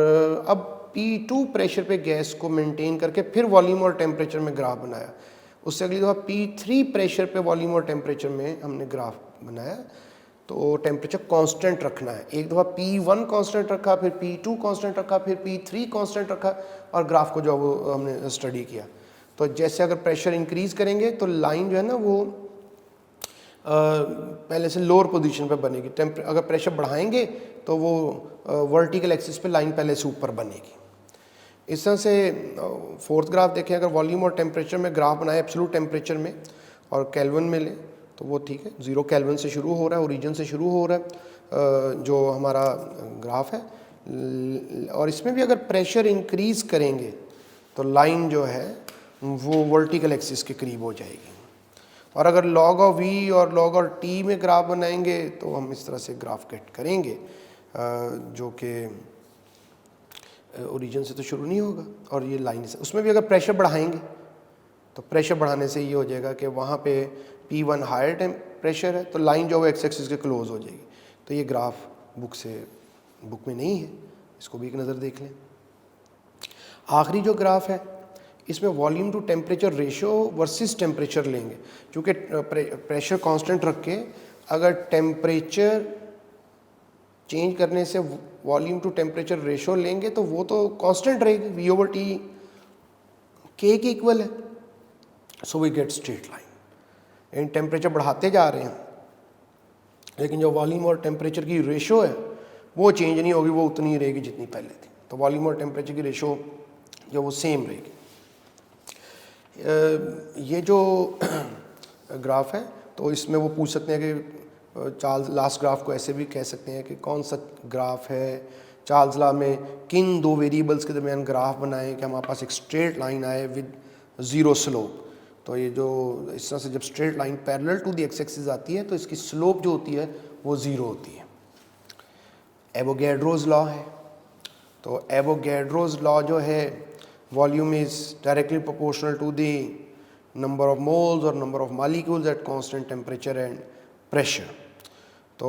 अब P2 प्रेशर पे गैस को मेंटेन करके फिर वॉल्यूम और टेम्परेचर में ग्राफ बनाया। उससे अगली दफ़ा P3 प्रेशर पे वॉल्यूम और टेम्परेचर में हमने ग्राफ बनाया। तो टेम्परेचर कांस्टेंट रखना है, एक दफ़ा P1 कांस्टेंट रखा, फिर P2 कांस्टेंट रखा, फिर P3 कांस्टेंट रखा, और ग्राफ को जो वो हमने स्टडी किया। तो जैसे अगर प्रेशर इंक्रीज करेंगे तो लाइन जो है ना वो पहले से लोअर पोजीशन पे बनेगी। अगर प्रेशर बढ़ाएंगे तो वो वर्टिकल एक्सिस पे लाइन पहले से ऊपर बनेगी। इस तरह से फोर्थ ग्राफ देखें, अगर वॉल्यूम और टेम्परेचर में ग्राफ बनाए एब्सोल्यूट टेम्परेचर में और केल्विन में ले तो वो ठीक है, 0 केल्विन से शुरू हो रहा है, ओरिजिन से शुरू हो रहा है जो हमारा ग्राफ है। और इसमें भी अगर प्रेशर इंक्रीज करेंगे तो लाइन जो है वो वर्टिकल एक्सिस के करीब हो जाएगी। और अगर log ऑफ v और log और t में ग्राफ बनाएंगे तो हम इस तरह से ग्राफ गेट करेंगे, जो कि ओरिजिन से तो शुरू नहीं होगा और ये लाइन से। उसमें भी अगर प्रेशर बढ़ाएंगे तो प्रेशर बढ़ाने से ये हो जाएगा कि वहाँ पे P1 हायर प्रेशर है तो लाइन जो है एक्स एक्सिस के क्लोज हो जाएगी। तो ये ग्राफ बुक में नहीं है, इसको भी एक नज़र देख लें। आखिरी जो ग्राफ है इसमें volume to temperature ratio versus temperature लेंगे, क्योंकि प्रेशर कांस्टेंट रख के अगर टेम्परेचर चेंज करने से वॉल्यूम टू टेम्परेचर रेशियो लेंगे तो वो तो कांस्टेंट रहेगी, V/T K के इक्वल है। So we get straight line. इन टेम्परेचर बढ़ाते जा रहे हैं लेकिन जो वॉल्यूम और टेम्परेचर की रेशियो है वो चेंज नहीं होगी, वो उतनी ही रहेगी जितनी पहले थी। तो वॉल्यूम और टेम्परेचर की रेशियो जो वो सेम रहेगी। ये जो ग्राफ है तो इसमें वो पूछ सकते हैं कि चार्ल्स लास्ट ग्राफ को ऐसे भी कह सकते हैं कि कौन सा ग्राफ है, चार्ल्स लॉ में किन दो वेरिएबल्स के दरमियान ग्राफ बनाएं कि हमारे पास एक स्ट्रेट लाइन आए विद 0 स्लोप। तो ये जो इस तरह से जब straight line parallel to the X axis आती है तो इसकी स्लोप जो होती है वो 0 होती है। एवोगैड्रोज लॉ है, तो एवोगैड्रोज लॉ जो है volume is directly proportional to the number of moles और number of molecules at constant temperature and pressure. तो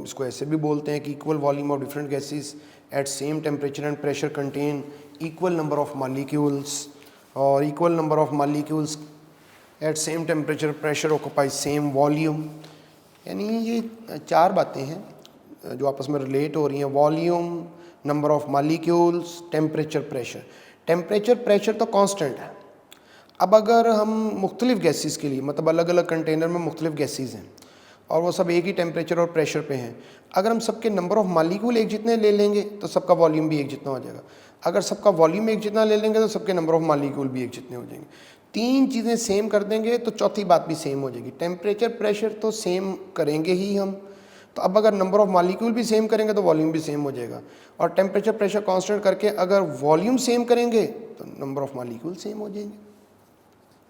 इसको ऐसे भी बोलते हैं कि equal volume of different gases at same temperature and pressure contain equal number of molecules, और equal number of molecules at same temperature pressure occupy same volume. यानी ये 4 बातें हैं जो आपस में रिलेट हो रही हैं, volume, number of molecules, temperature, pressure. Temperature pressure तो कांस्टेंट है। अब अगर हम मुख्तलिफ गैसेस के लिए, मतलब अलग अलग कंटेनर में मुख्तलिफ गैसेस हैं और वो सब एक ही टेम्परेचर और प्रेशर पे हैं, अगर हम सबके नंबर ऑफ मॉलिक्यूल एक जितने ले लेंगे तो सबका वॉल्यूम भी एक जितना हो जाएगा। अगर सबका वॉल्यूम एक जितना ले लेंगे तो सबके नंबर ऑफ मॉलिक्यूल भी एक जितने हो जाएंगे। 3 चीज़ें सेम कर देंगे तो चौथी बात भी सेम हो जाएगी। टेम्परेचर प्रेशर तो सेम करेंगे ही हम, तो अब अगर नंबर ऑफ मॉलिक्यूल भी सेम करेंगे तो वॉल्यूम भी सेम हो जाएगा। और टेम्परेचर प्रेशर कांस्टेंट करके अगर वॉल्यूम सेम करेंगे तो नंबर ऑफ मॉलिक्यूल सेम हो जाएंगे,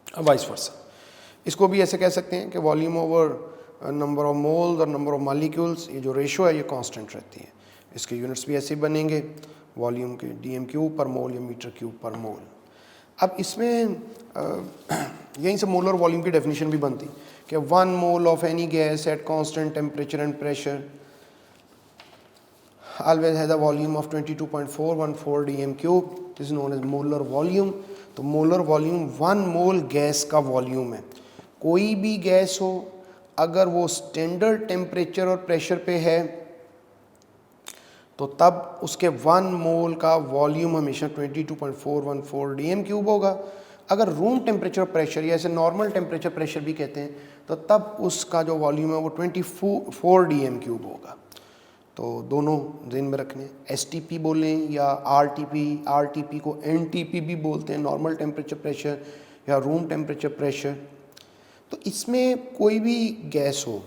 और वाइस वर्सा। इसको भी ऐसे कह सकते हैं कि volume over number of moles और नंबर ऑफ मॉलिक्यूल्स, ये जो रेशो है ये कांस्टेंट रहती है। इसके यूनिट्स भी ऐसे ही बनेंगे, वॉल्यूम के dm³ पर मोल या m³ पर मोल। अब इसमें यहीं से मोलर वॉल्यूम की डेफिनेशन भी बनती कि 1 mole of any gas at constant temperature and pressure always has a volume of 22.414 dm cube. This is known as molar volume. तो मोलर वॉल्यूम 1 मोल गैस का वॉल्यूम है। कोई भी गैस हो, अगर वो स्टैंडर्ड टेम्परेचर और प्रेशर पे है तो तब उसके 1 मोल का वॉल्यूम हमेशा 22.414 डीएम क्यूब होगा। अगर रूम टेम्परेचर प्रेशर या ऐसे नॉर्मल टेम्परेचर प्रेशर भी कहते हैं, तो तब उसका जो वॉल्यूम है वो 24 डीएम क्यूब होगा। तो दोनों ध्यान में रखने, एसटीपी बोलें या आरटीपी, आरटीपी को एनटीपी भी बोलते हैं, नॉर्मल टेम्परेचर प्रेशर या रूम टेम्परेचर प्रेशर। तो इसमें कोई भी गैस हो,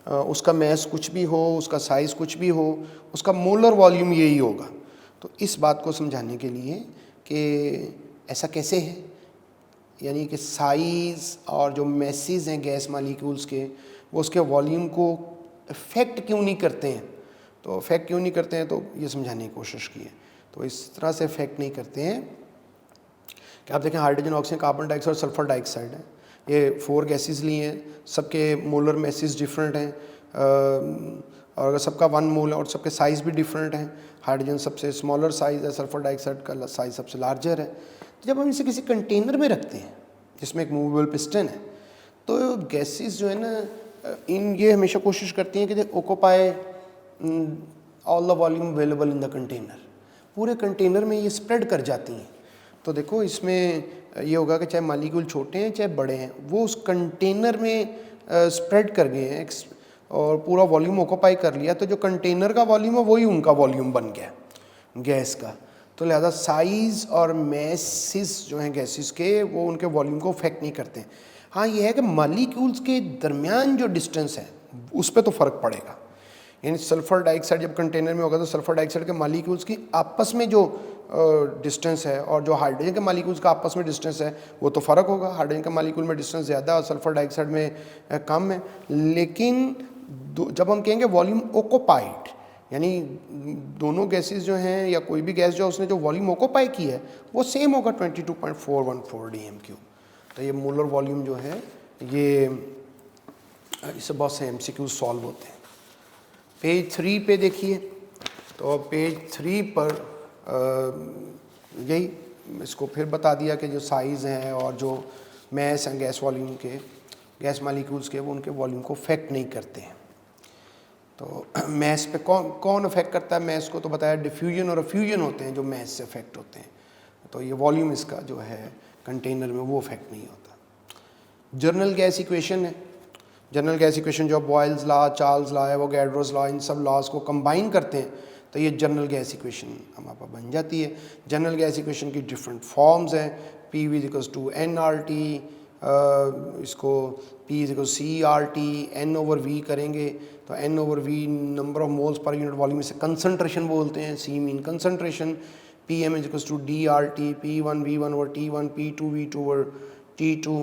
उसका मैस कुछ भी हो, उसका साइज़ कुछ भी हो, उसका मोलर वॉल्यूम यही होगा। तो इस बात को समझाने के लिए कि ऐसा कैसे है, यानी कि साइज़ और जो मैसेज हैं गैस मालिक्यूल्स के, वो उसके वॉल्यूम को इफ़ेक्ट क्यों नहीं करते हैं। तो इफ़ेक्ट क्यों नहीं करते हैं, तो ये समझाने की कोशिश की है। तो इस तरह से इफ़ेक्ट नहीं करते हैं कि आप देखें हाइड्रोजन, ऑक्सीजन, कार्बन डाइऑक्साइड और सल्फर डाइऑक्साइड है, ये 4 गैसेस लिए हैं, सबके मोलर मैसेज डिफरेंट हैं, और अगर सबका 1 मोल है और सबके साइज़ भी डिफरेंट हैं। हाइड्रोजन सबसे स्मॉलर साइज़ है, सल्फर डाइऑक्साइड का साइज़ सबसे लार्जर है। तो जब हम इसे किसी कंटेनर में रखते हैं जिसमें एक मूवेबल पिस्टन है, तो गैसेस जो है ना, ये हमेशा कोशिश करती हैं कि दे occupy all the volume available in the container. पूरे कंटेनर में ये स्प्रेड कर जाती हैं। तो देखो इसमें ये होगा कि चाहे मालिक्यूल छोटे हैं चाहे बड़े हैं, वो उस कंटेनर में स्प्रेड कर गए हैं और पूरा वॉल्यूम ऑक्यूपाई कर लिया। तो जो कंटेनर का वॉल्यूम है वही उनका वॉल्यूम बन गया गैस का। तो लिहाजा साइज़ और मैसेस जो हैं गैसेस के, वो उनके वॉल्यूम को अफेक्ट नहीं करते हैं। हाँ, ये है कि मालिक्यूल्स के दरमियान जो डिस्टेंस है उस पर तो फ़र्क पड़ेगा। यानी सल्फ़र डाइऑक्साइड जब कंटेनर में होगा तो सल्फ़र डाइऑक्साइड के मालिक्यूल्स की आपस में जो डिस्टेंस है और जो हाइड्रोजन के मालिक्यूल्स का आपस में डिस्टेंस है वो तो फ़र्क होगा। हाइड्रोजन के मालिक्यूल में डिस्टेंस ज़्यादा और सल्फ़र डाइऑक्साइड में कम है। लेकिन जब हम कहेंगे वॉल्यूम ऑक्यूपाइड, यानी दोनों गैसेस जो हैं या कोई भी गैस जो उसने जो वॉल्यूम ऑक्यूपाई की है वो सेम होगा 22.414 डीएम क्यूब। तो ये मोलर वॉल्यूम जो है, ये इससे बहुत से एमसीक्यू सॉल्व होते हैं। पेज 3 पे देखिए, तो पेज 3 पर यही इसको फिर बता दिया कि जो साइज़ हैं और जो मैस हैं गैस वॉल्यूम के, गैस मालिक्यूल्स के, वो उनके वॉल्यूम को अफेक्ट नहीं करते हैं। तो मैस पे कौन अफेक्ट करता है मैस को, तो बताया डिफ्यूजन और अफ्यूजन होते हैं जो मैस से अफेक्ट होते हैं। तो ये वॉल्यूम इसका जो है कंटेनर में वो अफेक्ट नहीं होता। जनरल गैस इक्वेशन है, जनरल गैस इक्वेशन जो Boyle's law, Charles law, Avogadro's law, इन सब लॉज को कंबाइन करते हैं तो ये जनरल गैस इक्वेशन हमारे पास बन जाती है। जनरल गैस इक्वेशन की डिफरेंट फॉर्म्स हैं। P V equals to N R T, इसको P is equal C R T, N over V करेंगे तो N over V number of moles पर यूनिट वॉल्यूम, इसे कंसनट्रेशन बोलते हैं, C mean concentration. P M is equals to D R T, P one V one over T one, P two V two over T two,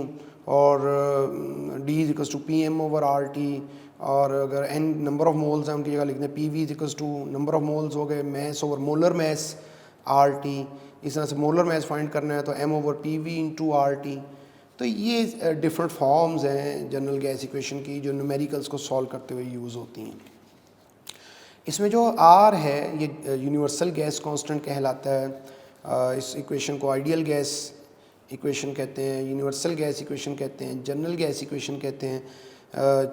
और D is equals to P M over R T. और अगर N number of moles हैं उनकी जगह लिखते हैं P V is equals to number of moles हो गए, mass over molar mass R T. इस तरह से मोलर मैस फाइंड करना है तो M over P V into R T. तो ये डिफरेंट फॉर्म्स हैं जनरल गैस इक्वेशन की जो न्यूमेरिकल्स को सॉल्व करते हुए यूज़ होती हैं। इसमें जो आर है ये यूनिवर्सल गैस कांस्टेंट कहलाता है। इस इक्वेशन को आइडियल गैस इक्वेशन कहते हैं, यूनिवर्सल गैस इक्वेशन कहते हैं, जनरल गैस इक्वेशन कहते हैं।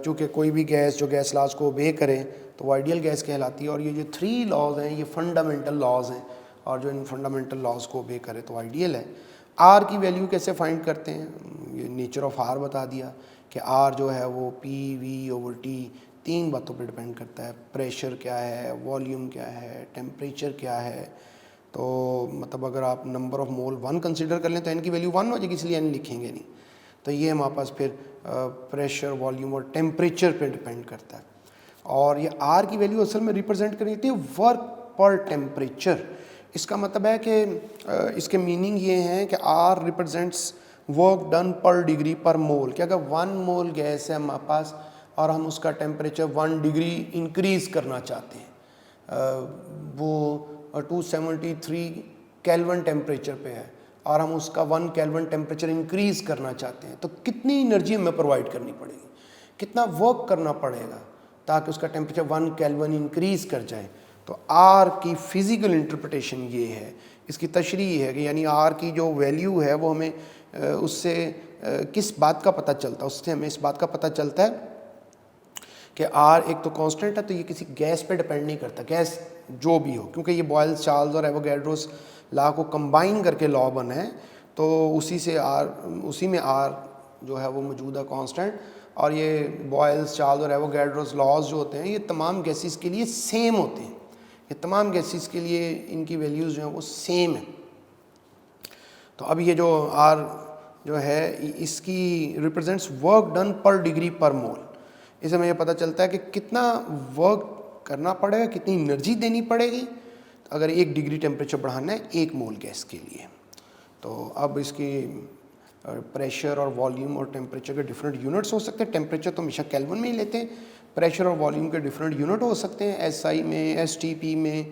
चूँकि कोई भी गैस जो गैस लॉज को ओबे करे तो वो आइडियल गैस कहलाती है। और ये जो 3 लॉज हैं ये फंडामेंटल लॉज हैं, और जो इन फंडामेंटल लॉज को ओबे करे तो आइडियल है। आर की वैल्यू कैसे फाइंड करते हैं, ये नेचर ऑफ आर बता दिया कि आर जो है वो पी वी ओवर टी 3 बातों पर डिपेंड करता है। प्रेशर क्या है, वॉल्यूम क्या है, टेम्परेचर क्या है। तो मतलब अगर आप नंबर ऑफ मोल 1 कंसीडर कर लें तो एन की वैल्यू 1 हो जाएगी, इसलिए एन लिखेंगे नहीं। तो ये हमारे पास फिर प्रेशर, वॉल्यूम और टेम्परेचर पे डिपेंड करता है। और ये आर की वैल्यू असल में रिप्रेजेंट करती है वर्क पर टेम्परेचर। इसका मतलब है कि इसके मीनिंग ये हैं कि आर रिप्रेजेंट्स वर्क डन पर डिग्री पर मोल। कि अगर 1 मोल गैस है हमारे पास और हम उसका टेम्परेचर 1 डिग्री इंक्रीज़ करना चाहते हैं, वो 273 केल्विन टेम्परेचर पे है और हम उसका 1 केल्विन टेम्परेचर इंक्रीज़ करना चाहते हैं, तो कितनी एनर्जी हमें प्रोवाइड करनी पड़ेगी, कितना वर्क करना पड़ेगा ताकि उसका टेम्परेचर 1 केल्विन इंक्रीज़ कर जाए। तो आर की फ़िज़िकल इंटरप्रिटेशन ये है, इसकी तशरीह है कि यानी आर की जो वैल्यू है वो हमें उससे किस बात का पता चलता है, उससे हमें इस बात का पता चलता है कि आर एक तो कांस्टेंट है, तो ये किसी गैस पे डिपेंड नहीं करता, गैस जो भी हो, क्योंकि ये बॉयल्स, चार्ल्स और एवोगैड्रोस लॉ को कंबाइन करके लॉ बना है, तो उसी में आर जो है वो मौजूद है कांस्टेंट। और ये बॉयल्स, चार्ल्स और एवोगैड्रोस लॉज जो होते हैं ये तमाम गैसेस के लिए सेम होते हैं, ये तमाम गैसेस के लिए इनकी वैल्यूज़ जो हैं वो सेम है। तो अब ये जो आर जो है इसकी रिप्रेजेंट्स वर्क डन पर डिग्री पर मोल। इससे हमें ये पता चलता है कि कितना वर्क करना पड़ेगा, कितनी एनर्जी देनी पड़ेगी अगर 1 डिग्री टेम्परेचर बढ़ाना है 1 मोल गैस के लिए। तो अब इसकी प्रेशर और वॉल्यूम और टेम्परेचर के डिफरेंट यूनिट्स हो सकते हैं। टेम्परेचर तो हमेशा केल्विन में ही लेते हैं, प्रेशर और वॉल्यूम के डिफरेंट यूनिट हो सकते हैं, एसआई में, एसटीपी में,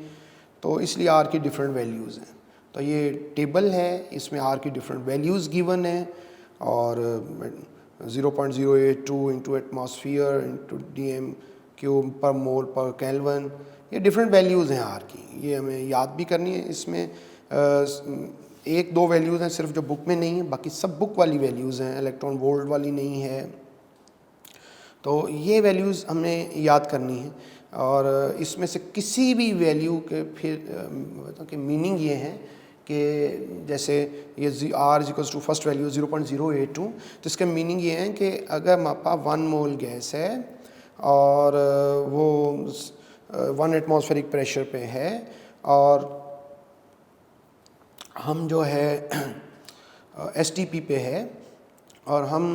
तो इसलिए आर की डिफरेंट वैल्यूज़ हैं। तो ये टेबल है, इसमें आर की डिफरेंट वैल्यूज़ गिवन है और 0.082 into atmosphere into DM cube पर मोल पर केल्विन, ये डिफरेंट वैल्यूज़ हैं आर की, ये हमें याद भी करनी है। इसमें 1-2 वैल्यूज़ हैं सिर्फ जो बुक में नहीं है, बाकी सब बुक वाली वैल्यूज़ हैं, इलेक्ट्रॉन वोल्ट वाली नहीं है। तो ये वैल्यूज़ हमें याद करनी है और इसमें से किसी भी वैल्यू के फिर कि मीनिंग ये है कि जैसे ये R equals to first value 0.082, तो इसका मीनिंग ये है कि अगर हमारे पास 1 मोल गैस है और वो 1 एटमॉस्फेरिक प्रेशर पे है और हम जो है STP पे है और हम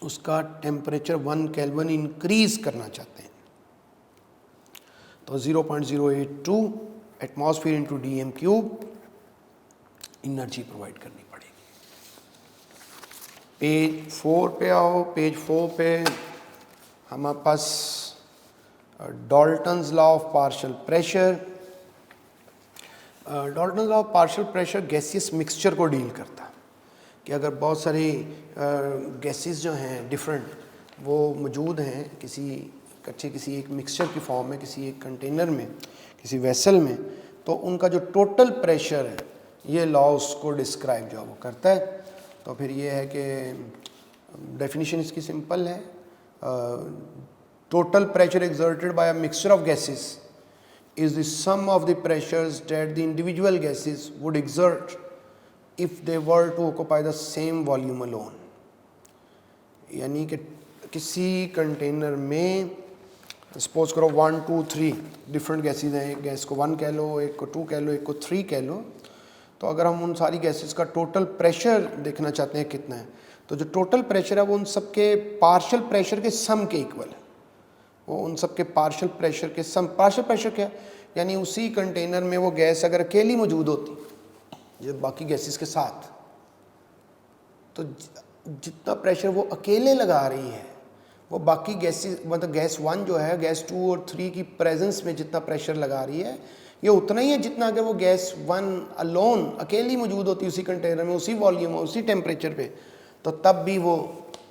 उसका टेम्परेचर 1 केल्विन इंक्रीज़ करना चाहते हैं, तो 0.082 atmosphere into DM cube energy provide करनी पड़ेगी। पेज 4 पे आओ। पेज 4 पे हमारे पास Dalton's law of partial pressure. Dalton's law of partial pressure gaseous mixture को डील करता है कि अगर बहुत सारी गैसेस जो हैं डिफरेंट वो मौजूद हैं किसी एक मिक्सचर की फॉर्म में, किसी एक कंटेनर में, किसी वेसल में, तो उनका जो टोटल प्रेशर है ये लॉ उसको डिस्क्राइब जो है वो करता है। तो फिर ये है कि डेफिनेशन इसकी सिंपल है, total pressure exerted by a mixture of gases is the sum of the pressures that the individual gases would exert if they were to occupy the same volume alone। यानी कि किसी container में suppose करो 1, 2, 3 different gases हैं, एक gas को 1 कह लो, एक को 2 कह लो, एक को 3 कह लो, तो अगर हम उन सारी गैसेस का टोटल प्रेशर देखना चाहते हैं कितना है, तो जो टोटल प्रेशर है वो उन सब के पार्शियल प्रेशर के सम के इक्वल है, वो उन सब के पार्शियल प्रेशर के सम। पार्शियल प्रेशर क्या, यानी उसी कंटेनर में वो गैस अगर अकेली मौजूद होती ये बाकी गैसेस के साथ, तो जितना प्रेशर वो अकेले लगा रही है वो बाकी गैसेस, मतलब गैस 1 जो है गैस 2 और 3 की प्रेजेंस में जितना प्रेशर लगा रही है ये उतना ही है जितना अगर वो गैस 1 अलोन अकेली मौजूद होती उसी कंटेनर में, उसी वॉल्यूम, उसी टेम्परेचर पे, तो तब भी वो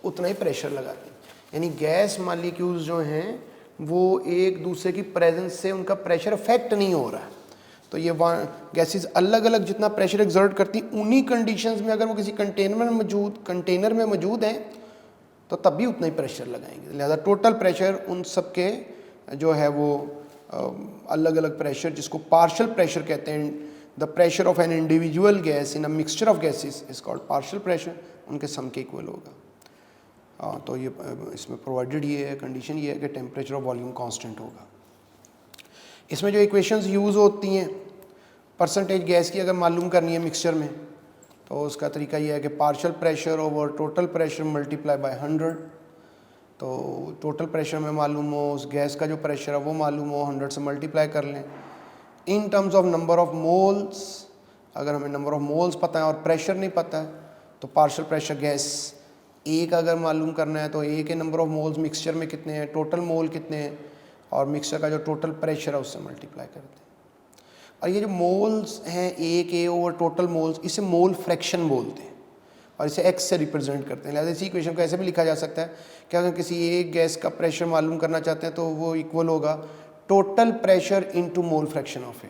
उतना ही प्रेशर लगाती है। यानी गैस मॉलिक्यूल्स जो हैं वो एक दूसरे की प्रेजेंस से उनका प्रेशर अफेक्ट नहीं हो रहा है, तो ये गैसेस अलग अलग जितना प्रेशर एक्सर्ट करती उन्हीं कंडीशंस में अगर वो किसी कंटेनर में मौजूद हैं तो तब भी उतना ही प्रेशर लगाएंगे। लिहाजा टोटल प्रेशर उन सब के जो है वो अलग अलग प्रेशर, जिसको पार्शियल प्रेशर कहते हैं, the pressure of an individual gas in a mixture of gases is called partial pressure, उनके सम के इक्वल होगा। तो ये इसमें प्रोवाइडेड ये है, कंडीशन ये है कि टेम्परेचर और वॉल्यूम कांस्टेंट होगा। इसमें जो इक्वेशंस यूज़ होती हैं परसेंटेज गैस की अगर मालूम करनी है मिक्सचर में, तो उसका तरीका ये है कि partial pressure over total pressure multiply by 100। तो टोटल प्रेशर में मालूम हो, उस गैस का जो प्रेशर है वो मालूम हो, 100 से मल्टीप्लाई कर लें। In terms of number of moles, अगर हमें नंबर ऑफ मोल्स पता है और प्रेशर नहीं पता है, तो पार्शियल प्रेशर गैस एक अगर मालूम करना है तो ए के नंबर ऑफ मोल्स मिक्सचर में कितने हैं, टोटल मोल कितने हैं, और मिक्सचर का जो टोटल प्रेशर है उससे मल्टीप्लाई करते हैं। और ये जो मोल्स हैं ए के ओवर टोटल मोल्स, इसे मोल फ्रैक्शन बोलते हैं और इसे एक्स से रिप्रेजेंट करते हैं। लिहाजा इसी इक्वेशन को ऐसे भी लिखा जा सकता है कि अगर किसी एक गैस का प्रेशर मालूम करना चाहते हैं तो वो इक्वल होगा total pressure into mole fraction of A,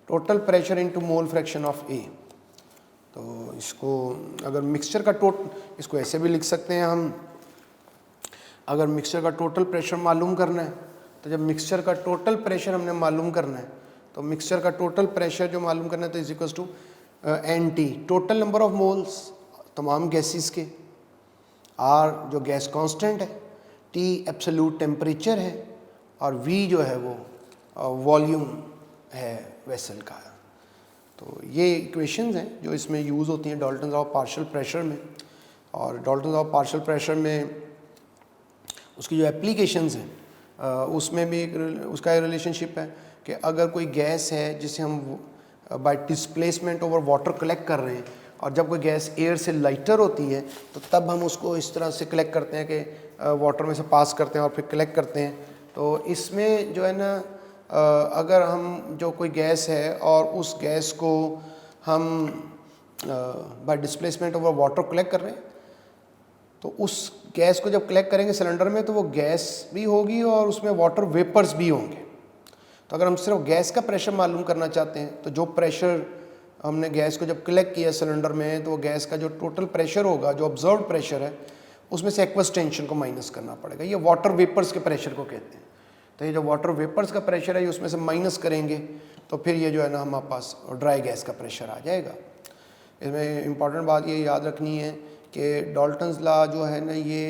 total pressure into mole fraction of A. तो इसको अगर मिक्सचर का इसको ऐसे भी लिख सकते हैं हम, अगर मिक्सचर का टोटल प्रेशर मालूम करना है तो जब मिक्सचर का टोटल प्रेशर हमने मालूम करना है तो मिक्सचर का टोटल प्रेशर जो मालूम करना है तो is equals to N T, total number of moles तमाम गैसेस के, आर जो गैस कांस्टेंट है, टी एब्सोल्यूट टेम्परेचर है, और वी जो है वो वॉल्यूम है वेसल का। तो ये इक्वेशंस हैं जो इसमें यूज़ होती हैं डाल्टन ऑफ पार्शियल प्रेशर में। और डाल्टन ऑफ पार्शियल प्रेशर में उसकी जो एप्लीकेशंस हैं उसमें भी उसका रिलेशनशिप है कि अगर कोई गैस है जिसे हम bye displacement over water collect कर रहे हैं, और जब कोई गैस एयर से लाइटर होती है तो तब हम उसको इस तरह से कलेक्ट करते हैं कि वाटर में से पास करते हैं और फिर कलेक्ट करते हैं। तो इसमें जो है ना अगर हम जो कोई गैस है और उस गैस को हम bye displacement over water collect कर रहे हैं तो उस गैस को जब कलेक्ट करेंगे सिलेंडर में तो वो गैस भी होगी और उसमें वाटर वेपर्स भी होंगे। तो अगर हम सिर्फ गैस का प्रेशर मालूम करना चाहते हैं तो जो प्रेशर हमने गैस को जब कलेक्ट किया सिलेंडर में तो वो गैस का जो टोटल प्रेशर होगा, जो ऑब्जर्व्ड प्रेशर है, उसमें से एक्वस टेंशन को माइनस करना पड़ेगा। ये वाटर वेपर्स के प्रेशर को कहते हैं। तो ये जो वाटर वेपर्स का प्रेशर है ये उसमें से माइनस करेंगे तो फिर ये जो है ना हमारे पास ड्राई गैस का प्रेशर आ जाएगा। इसमें इम्पॉर्टेंट बात ये याद रखनी है कि डाल्टन्स लॉ जो है ना ये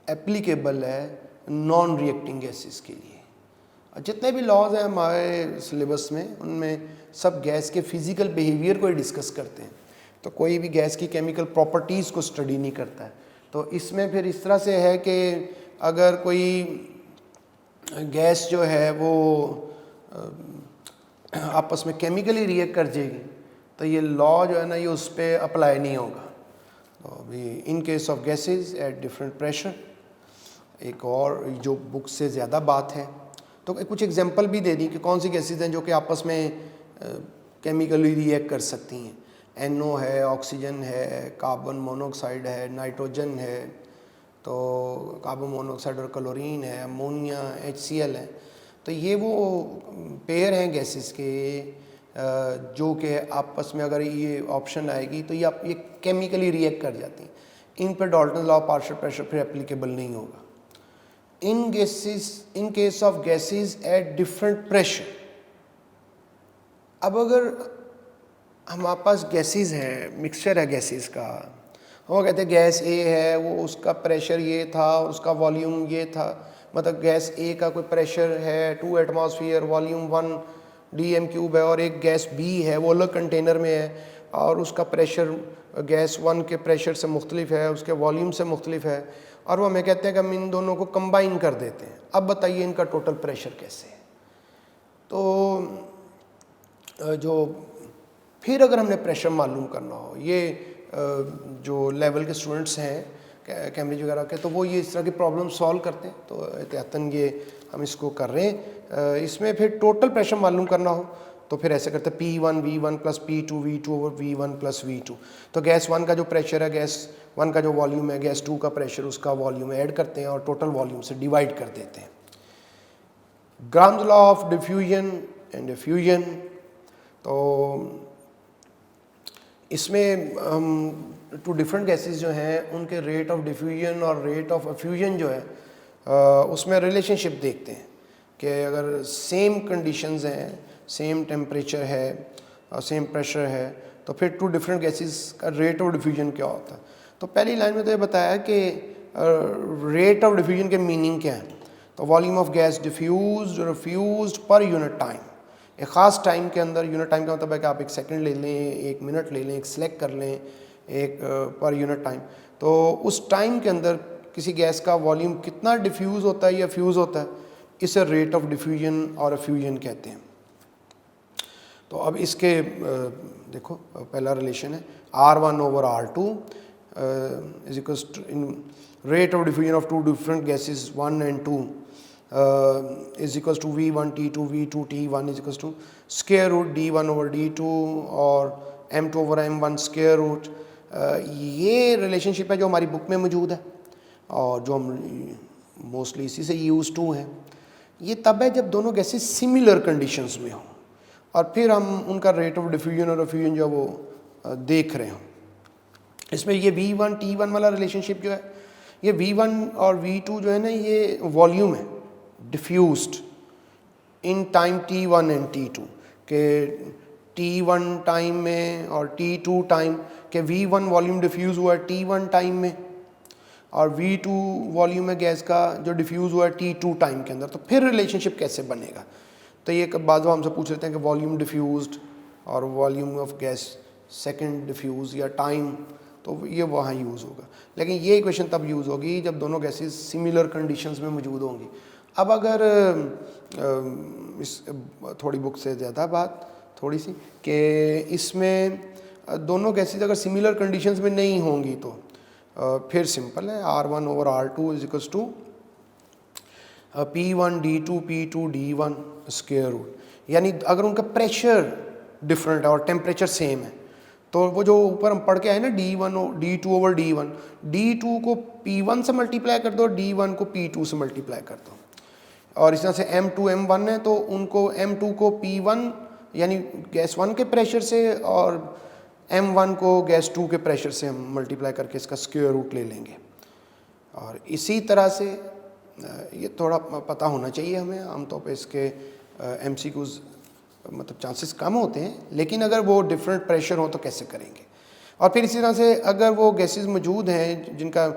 एप्लीकेबल है नॉन रिएक्टिंग गैसेस के लिए। जितने भी लॉज हैं हमारे सिलेबस में उनमें सब गैस के फिज़िकल बिहेवियर को ही डिस्कस करते हैं, तो कोई भी गैस की केमिकल प्रॉपर्टीज़ को स्टडी नहीं करता है। तो इसमें फिर इस तरह से है कि अगर कोई गैस जो है वो आपस में केमिकली रिएक्ट कर जाएगी तो ये लॉ जो है ना ये उस पर अप्लाई नहीं होगा। तो अभी इन case of gases at different pressure, एक और जो बुक से ज़्यादा बात है तो कुछ एग्जांपल भी दे दी कि कौन सी गैसेस हैं जो कि आपस में केमिकली रिएक्ट कर सकती हैं। NO है, ऑक्सीजन है, कार्बन मोनोऑक्साइड है, नाइट्रोजन है, तो कार्बन मोनोऑक्साइड और क्लोरीन है, अमोनिया, HCl है। तो ये वो पेयर हैं गैसेस के जो कि आपस में अगर ये ऑप्शन आएगी तो ये केमिकली रिएक्ट कर जाती हैं। इन पर Dalton law of partial pressure फिर एप्लीकेबल नहीं होगा। इन case of gases at different pressure, अब अगर हमारे पास गैसेस हैं, मिक्सचर है गैसेस का, वो कहते हैं गैस ए है वो उसका प्रेशर ये था उसका वॉल्यूम ये था, मतलब गैस ए का कोई प्रेशर है 2 एटमॉस्फेयर, वॉल्यूम 1 dm³ है, और एक गैस बी है वो अलग कंटेनर में है और उसका प्रेशर गैस 1 के प्रेशर से मुख्तलिफ है, उसके वॉल्यूम से मुख्तलिफ है, और वो हमें कहते हैं कि हम इन दोनों को कंबाइन कर देते हैं। अब बताइए इनका टोटल प्रेशर कैसे है। तो जो फिर अगर हमने प्रेशर मालूम करना हो, ये जो लेवल के स्टूडेंट्स हैं कैम्ब्रिज वगैरह के, तो वो ये इस तरह की प्रॉब्लम सॉल्व करते हैं। तो एहतियातन ये हम इसको कर रहे हैं। इसमें फिर टोटल प्रेशर मालूम करना हो तो फिर ऐसे करते हैं P1 V1 plus P2 V2 over V1 plus V2। तो गैस 1 का जो प्रेशर है, गैस 1 का जो वॉल्यूम है, गैस 2 का प्रेशर, उसका वॉल्यूम ऐड करते हैं और टोटल वॉल्यूम से डिवाइड कर देते हैं। Grams law of diffusion and diffusion, तो इसमें हम टू डिफरेंट गैसेस जो हैं उनके रेट ऑफ डिफ्यूजन और रेट ऑफ एफ्यूजन जो है उसमें रिलेशनशिप देखते हैं कि अगर सेम कंडीशंस हैं, सेम टेम्परेचर है और सेम प्रेशर है तो फिर टू डिफरेंट गैसेस का रेट ऑफ डिफ्यूजन क्या होता है। तो पहली लाइन में तो ये बताया कि रेट ऑफ डिफ्यूजन के मीनिंग क्या है। तो वॉल्यूम ऑफ गैस डिफ्यूज्ड और रिफ्यूज्ड पर यूनिट टाइम, एक ख़ास टाइम के अंदर। यूनिट टाइम का मतलब है कि आप 1 सेकंड ले लें, 1 मिनट ले लें, एक सेलेक्ट कर लें, एक पर यूनिट टाइम। तो उस टाइम के अंदर किसी गैस का वॉल्यूम कितना डिफ्यूज़ होता है या फ्यूज़ होता है, इसे रेट ऑफ डिफ्यूजन और एफ्यूजन कहते हैं। तो अब इसके देखो पहला रिलेशन है R1 over R2 is equals to in rate of diffusion of two different gases 1 and 2 is equals to V1 T2 V2 T1 is equals to square root D1 over D2 और M2 over M1 square root। ये relationship है जो हमारी book में मौजूद है और जो हम मोस्टली इसी से यूज टू हैं। ये तब है जब दोनों गैसेस सिमिलर कंडीशंस में हों और फिर हम उनका रेट ऑफ डिफ्यूजन और डिफ्यूजन जो वो देख रहे हों। इसमें ये V1 T1 वाला रिलेशनशिप जो है, ये V1 और V2 जो है ना, ये वॉल्यूम है diffused in time T1 and T2 के T1 टाइम में और T2 टाइम के V1 वॉल्यूम डिफ्यूज़ हुआ है T1 टाइम में और V2 वॉल्यूम है गैस का जो डिफ्यूज़ हुआ है T2 टाइम के अंदर। तो फिर रिलेशनशिप कैसे बनेगा? तो ये बाद में हमसे पूछ लेते हैं कि वॉल्यूम डिफ्यूज्ड और volume of gas second diffuse या टाइम, तो ये वहाँ यूज़ होगा। लेकिन ये इक्वेशन तब यूज़ होगी जब दोनों गैसेस सिमिलर कंडीशंस में मौजूद होंगी। अब अगर इस थोड़ी बुक से ज़्यादा बात थोड़ी सी कि इसमें दोनों गैसेस अगर सिमिलर कंडीशंस में नहीं होंगी तो फिर सिंपल है, R1 over R2 is equals to P1 D2 P2 D1 square root. यानी अगर उनका प्रेशर डिफरेंट है और टेम्परेचर सेम है तो वो जो ऊपर हम पढ़ के आए ना D2 ओवर D1, D2 को P1 से मल्टीप्लाई कर दो, D1 को P2 से मल्टीप्लाई कर दो। और इस तरह से M2 M1 है तो उनको M2 को P1 यानी गैस 1 के प्रेशर से और M1 को गैस 2 के प्रेशर से हम मल्टीप्लाई करके इसका स्क्वायर रूट ले लेंगे। और इसी तरह से ये थोड़ा पता होना चाहिए हमें, आमतौर पे इसके MCQs मतलब चांसेस कम होते हैं, लेकिन अगर वो डिफरेंट प्रेशर हो तो कैसे करेंगे। और फिर इसी तरह से अगर वो गैसेस मौजूद हैं जिनका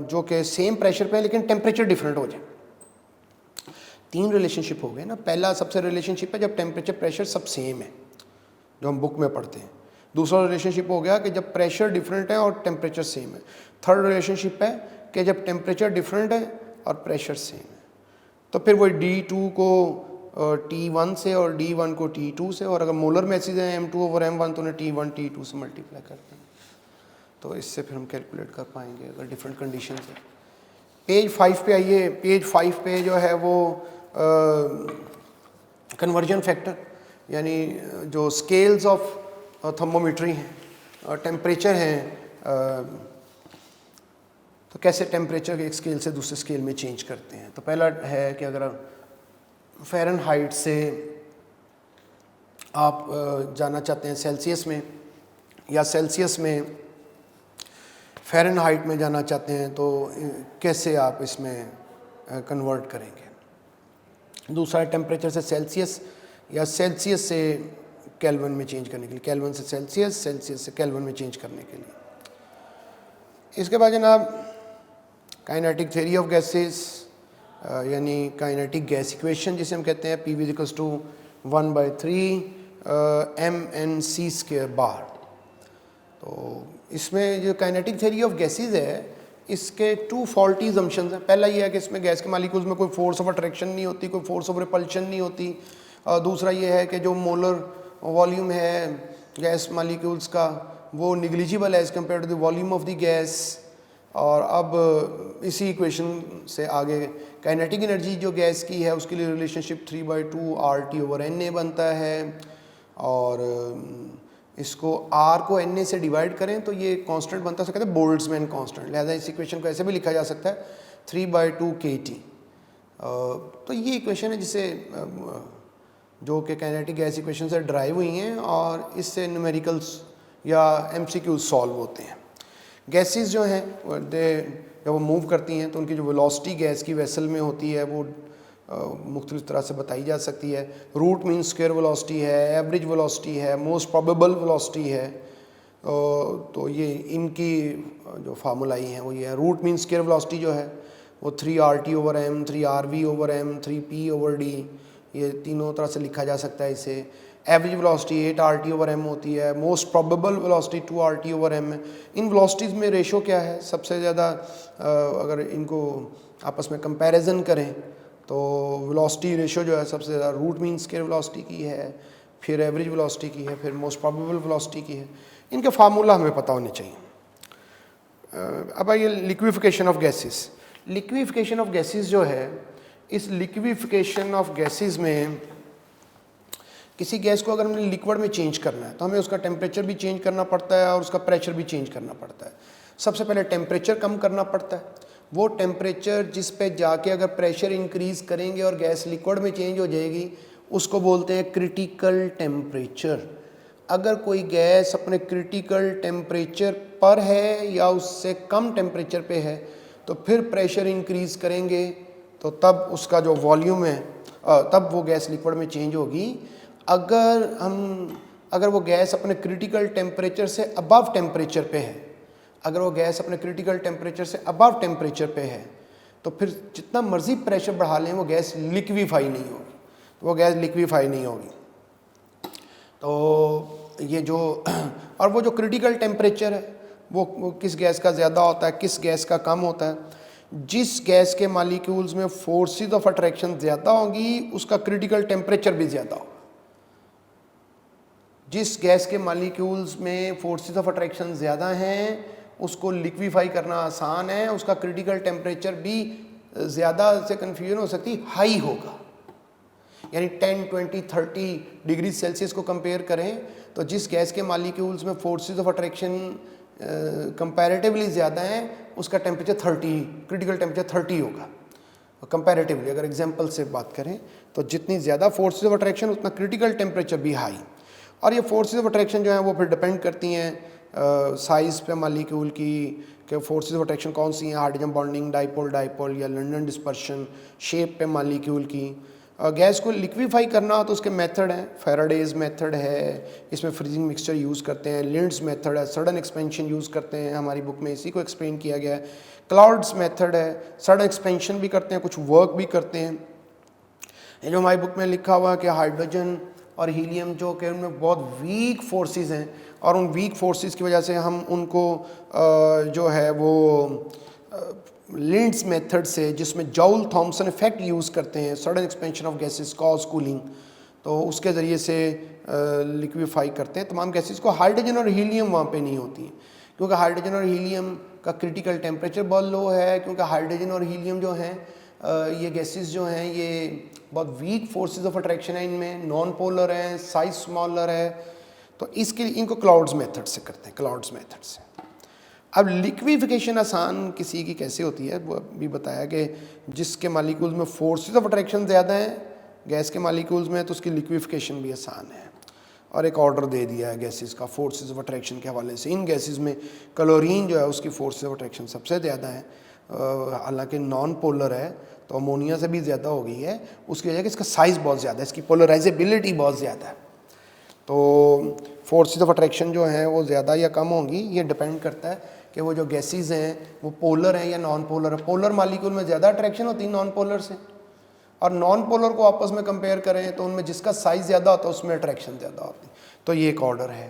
जो कि सेम प्रेशर पे है लेकिन टेम्परेचर डिफरेंट हो जाए, 3 रिलेशनशिप हो गए ना। पहला सबसे रिलेशनशिप है जब टेम्परेचर प्रेशर सब सेम है, जो हम बुक में पढ़ते हैं। दूसरा रिलेशनशिप हो गया कि जब प्रेशर डिफरेंट है और टेम्परेचर सेम है। थर्ड रिलेशनशिप है कि जब टेम्परेचर डिफरेंट है और प्रेशर सेम है। तो फिर वही D2 को T1 से और D1 को T2 से, और अगर मोलर मैसेज है M2 ओवर M1 तो उन्हें T1 T2 से मल्टीप्लाई करते हैं। तो इससे फिर हम कैलकुलेट कर पाएंगे अगर डिफरेंट कंडीशन है। पेज 5 पे आइए। पेज 5 पे जो है वो कन्वर्जन फैक्टर यानी जो स्केल्स ऑफ थर्मोमीट्री हैं, टेम्परेचर हैं, तो कैसे टेम्परेचर एक स्केल से दूसरे स्केल में चेंज करते हैं। तो पहला है कि अगर फ़ारेनहाइट से आप जाना चाहते हैं सेल्सियस में, या सेल्सियस में फ़ारेनहाइट में जाना चाहते हैं, तो कैसे आप इसमें कन्वर्ट करेंगे। दूसरा है टेम्परेचर से सेल्सियस या सेल्सियस से केल्विन में चेंज करने के लिए, केल्विन से सेल्सियस, सेल्सियस से केल्विन में चेंज करने के लिए। इसके बाद जनाब काइनेटिक थ्योरी ऑफ गैसेस यानी काइनेटिक गैस इक्वेशन जिसे हम कहते हैं, PV equals to 1/3 mNc square bar. तो इसमें जो काइनेटिक थ्योरी ऑफ गैसेस है इसके 2 फॉल्टी असम्पशंस हैं। पहला ये है कि इसमें गैस के मालिक्यूल्स में कोई फोर्स ऑफ अट्रैक्शन नहीं होती, कोई फोर्स ऑफ रिपल्शन नहीं होती। और दूसरा ये है कि जो मोलर वॉल्यूम है गैस मालिक्यूल्स का वो निग्लिजिबल है as compare to the volume of the gas. और अब इसी इक्वेशन से आगे काइनेटिक एनर्जी जो गैस की है उसके लिए रिलेशनशिप 3/2 RT ओवर Na बनता है। और इसको R को Na से डिवाइड करें तो ये कांस्टेंट बनता है, उसे कहते हैं बोल्ट्जमैन कांस्टेंट। लिहाजा इस इक्वेशन को ऐसे भी लिखा जा सकता है 3/2 kT। तो ये इक्वेशन है जिसे जो कि काइनेटिक गैस इक्वेशन से ड्राइव हुई हैं और इससे न्यूमेरिकल्स या MCQ सॉल्व होते हैं। गैसेस जो हैं जब वो मूव करती हैं तो उनकी जो वेलोसिटी गैस की वेसल में होती है वो मुख्तलिफ तरह से बताई जा सकती है। रूट मीन स्क्वायर वेलोसिटी है, एवरेज वेलोसिटी है, मोस्ट प्रोबेबल वेलोसिटी है। तो ये इनकी जो फार्मूलाई हैं वो ये है। रूट मीन स्क्वायर वेलोसिटी जो है वो 3RT over M, 3RV over M, 3P over D, ये तीनों तरह से लिखा जा सकता है इसे। Average velocity 8RT over M होती है। Most probable velocity 2RT over M है। इन वेलोसिटीज़ में रेशो क्या है सबसे ज़्यादा, अगर इनको आपस में कंपैरिजन करें तो वेलोसिटी रेशो जो है सबसे ज़्यादा रूट मीन स्क्वायर वेलोसिटी की है, फिर एवरेज वेलोसिटी की है, फिर मोस्ट प्रोबेबल वेलोसिटी की है। इनके फार्मूला हमें पता होने चाहिए। अब आइए liquefaction of gases. Liquefaction of gases जो है, इस लिक्विफिकेशन ऑफ गैसेस में किसी गैस को अगर हमने लिक्विड में चेंज करना है तो हमें उसका टेम्परेचर भी चेंज करना पड़ता है और उसका प्रेशर भी चेंज करना पड़ता है। सबसे पहले टेम्परेचर कम करना पड़ता है वो टेम्परेचर जिस पे जाके अगर प्रेशर इंक्रीज़ करेंगे और गैस लिक्विड में चेंज हो जाएगी, उसको बोलते हैं क्रिटिकल टेम्परेचर। अगर कोई गैस अपने क्रिटिकल टेम्परेचर पर है या उससे कम टेम्परेचर पे है तो फिर प्रेशर इंक्रीज़ करेंगे तो तब उसका जो वॉल्यूम है तब वो गैस लिक्विड में चेंज होगी। अगर वो गैस अपने क्रिटिकल टेम्परेचर से अबव टेम्परेचर पे है, अगर वो गैस अपने क्रिटिकल टेम्परेचर से अबव टेम्परेचर पे है तो फिर जितना मर्जी प्रेशर बढ़ा लें वो गैस लिक्विफाई नहीं होगी, वो गैस लिक्विफाई नहीं होगी। तो ये जो और वो जो क्रिटिकल टेम्परेचर है वो किस गैस का ज़्यादा होता है, किस गैस का कम होता है। जिस गैस के मालिक्यूल्स में फोर्सेस ऑफ अट्रैक्शन ज़्यादा होंगी उसका क्रिटिकल टेम्परेचर भी ज़्यादा होगा। जिस गैस के मालिक्यूल्स में फोर्सेस ऑफ अट्रैक्शन ज़्यादा हैं उसको लिक्विफाई करना आसान है, उसका क्रिटिकल टेम्परेचर भी ज़्यादा से कन्फ्यूजन हो सकती हाई होगा। यानी 10, 20, 30 डिग्री सेल्सियस को कंपेयर करें तो जिस गैस के मालिक्यूल्स में फोर्सेस ऑफ अट्रैक्शन कंपैरेटिवली ज़्यादा हैं उसका टेम्परेचर 30, क्रिटिकल टेम्परेचर 30 होगा कंपैरेटिवली। अगर एग्जांपल से बात करें तो जितनी ज़्यादा फोर्सेस ऑफ अट्रैक्शन उतना क्रिटिकल टेम्परेचर भी हाई। और ये फोर्सेस ऑफ अट्रैक्शन जो है वो फिर डिपेंड करती हैं साइज़ पे मालिक्यूल की, कि फोर्सेस ऑफ अट्रैक्शन कौन सी हैं, हाइड्रोजन बॉन्डिंग, डाइपोल डाइपोल या लंडन डिस्पर्शन, शेप पे मालिक्यूल की। गैस को लिक्विफाई करना हो तो उसके मेथड हैं, फैराडेज मेथड है, इसमें फ्रीजिंग मिक्सचर यूज़ करते हैं, लिंड्स मेथड है, सडन एक्सपेंशन यूज़ करते हैं, हमारी बुक में इसी को एक्सप्लेन किया गया है। क्लाउड्स मेथड है, सडन एक्सपेंशन भी करते हैं, कुछ वर्क भी करते हैं। ये जो हमारी बुक में लिखा हुआ है कि हाइड्रोजन और हीलियम जो कि उनमें बहुत वीक फोर्सेस हैं और उन वीक फोर्सेस की वजह से हम उनको जो है वो लिंड्स मेथड से, जिसमें जॉल थॉम्सन इफेक्ट यूज़ करते हैं, sudden expansion of gases cause cooling, तो उसके ज़रिए से लिक्विफाई करते हैं तमाम गैसेस को। हाइड्रोजन और हीलियम वहाँ पे नहीं होती हैं क्योंकि हाइड्रोजन और हीलियम का क्रिटिकल टेम्परेचर बहुत लो है, क्योंकि हाइड्रोजन और हीलियम जो हैं ये गैसेस जो हैं ये बहुत वीक फोर्सेस ऑफ अट्रैक्शन है, इनमें नॉन पोलर हैं, साइज स्मॉलर है, तो इसके लिए इनको क्लाउड्स मेथड से करते हैं, क्लाउड्स मेथड से। अब लिक्विफिकेशन आसान किसी की कैसे होती है वो भी बताया कि जिसके मालिक्यूल्स में फोर्सेस ऑफ अट्रैक्शन ज़्यादा हैं गैस के मालिक्यूल्स में तो उसकी लिक्विफिकेशन भी आसान है। और एक ऑर्डर दे दिया है गैसेस का फोर्सेस ऑफ अट्रैक्शन के हवाले से। इन गैसेस में क्लोरीन जो है उसकी फोर्सेस ऑफ अट्रैक्शन सबसे ज़्यादा है, हालांकि नॉन पोलर है तो अमोनिया से भी ज़्यादा हो गई है, उसकी वजह कि इसका साइज़ बहुत ज़्यादा है, इसकी पोलराइजेबिलिटी बहुत ज़्यादा है, तो फोर्सेस ऑफ अट्रैक्शन जो हैं वो ज़्यादा या कम होंगी। ये डिपेंड करता है कि वो जो गैसेस हैं वो पोलर हैं या नॉन पोलर है। पोलर मालिक्यूल में ज़्यादा अट्रैक्शन होती है नॉन पोलर से, और नॉन पोलर को आपस में कंपेयर करें तो उनमें जिसका साइज़ ज़्यादा होता है उसमें अट्रैक्शन ज़्यादा होती है। तो ये एक ऑर्डर है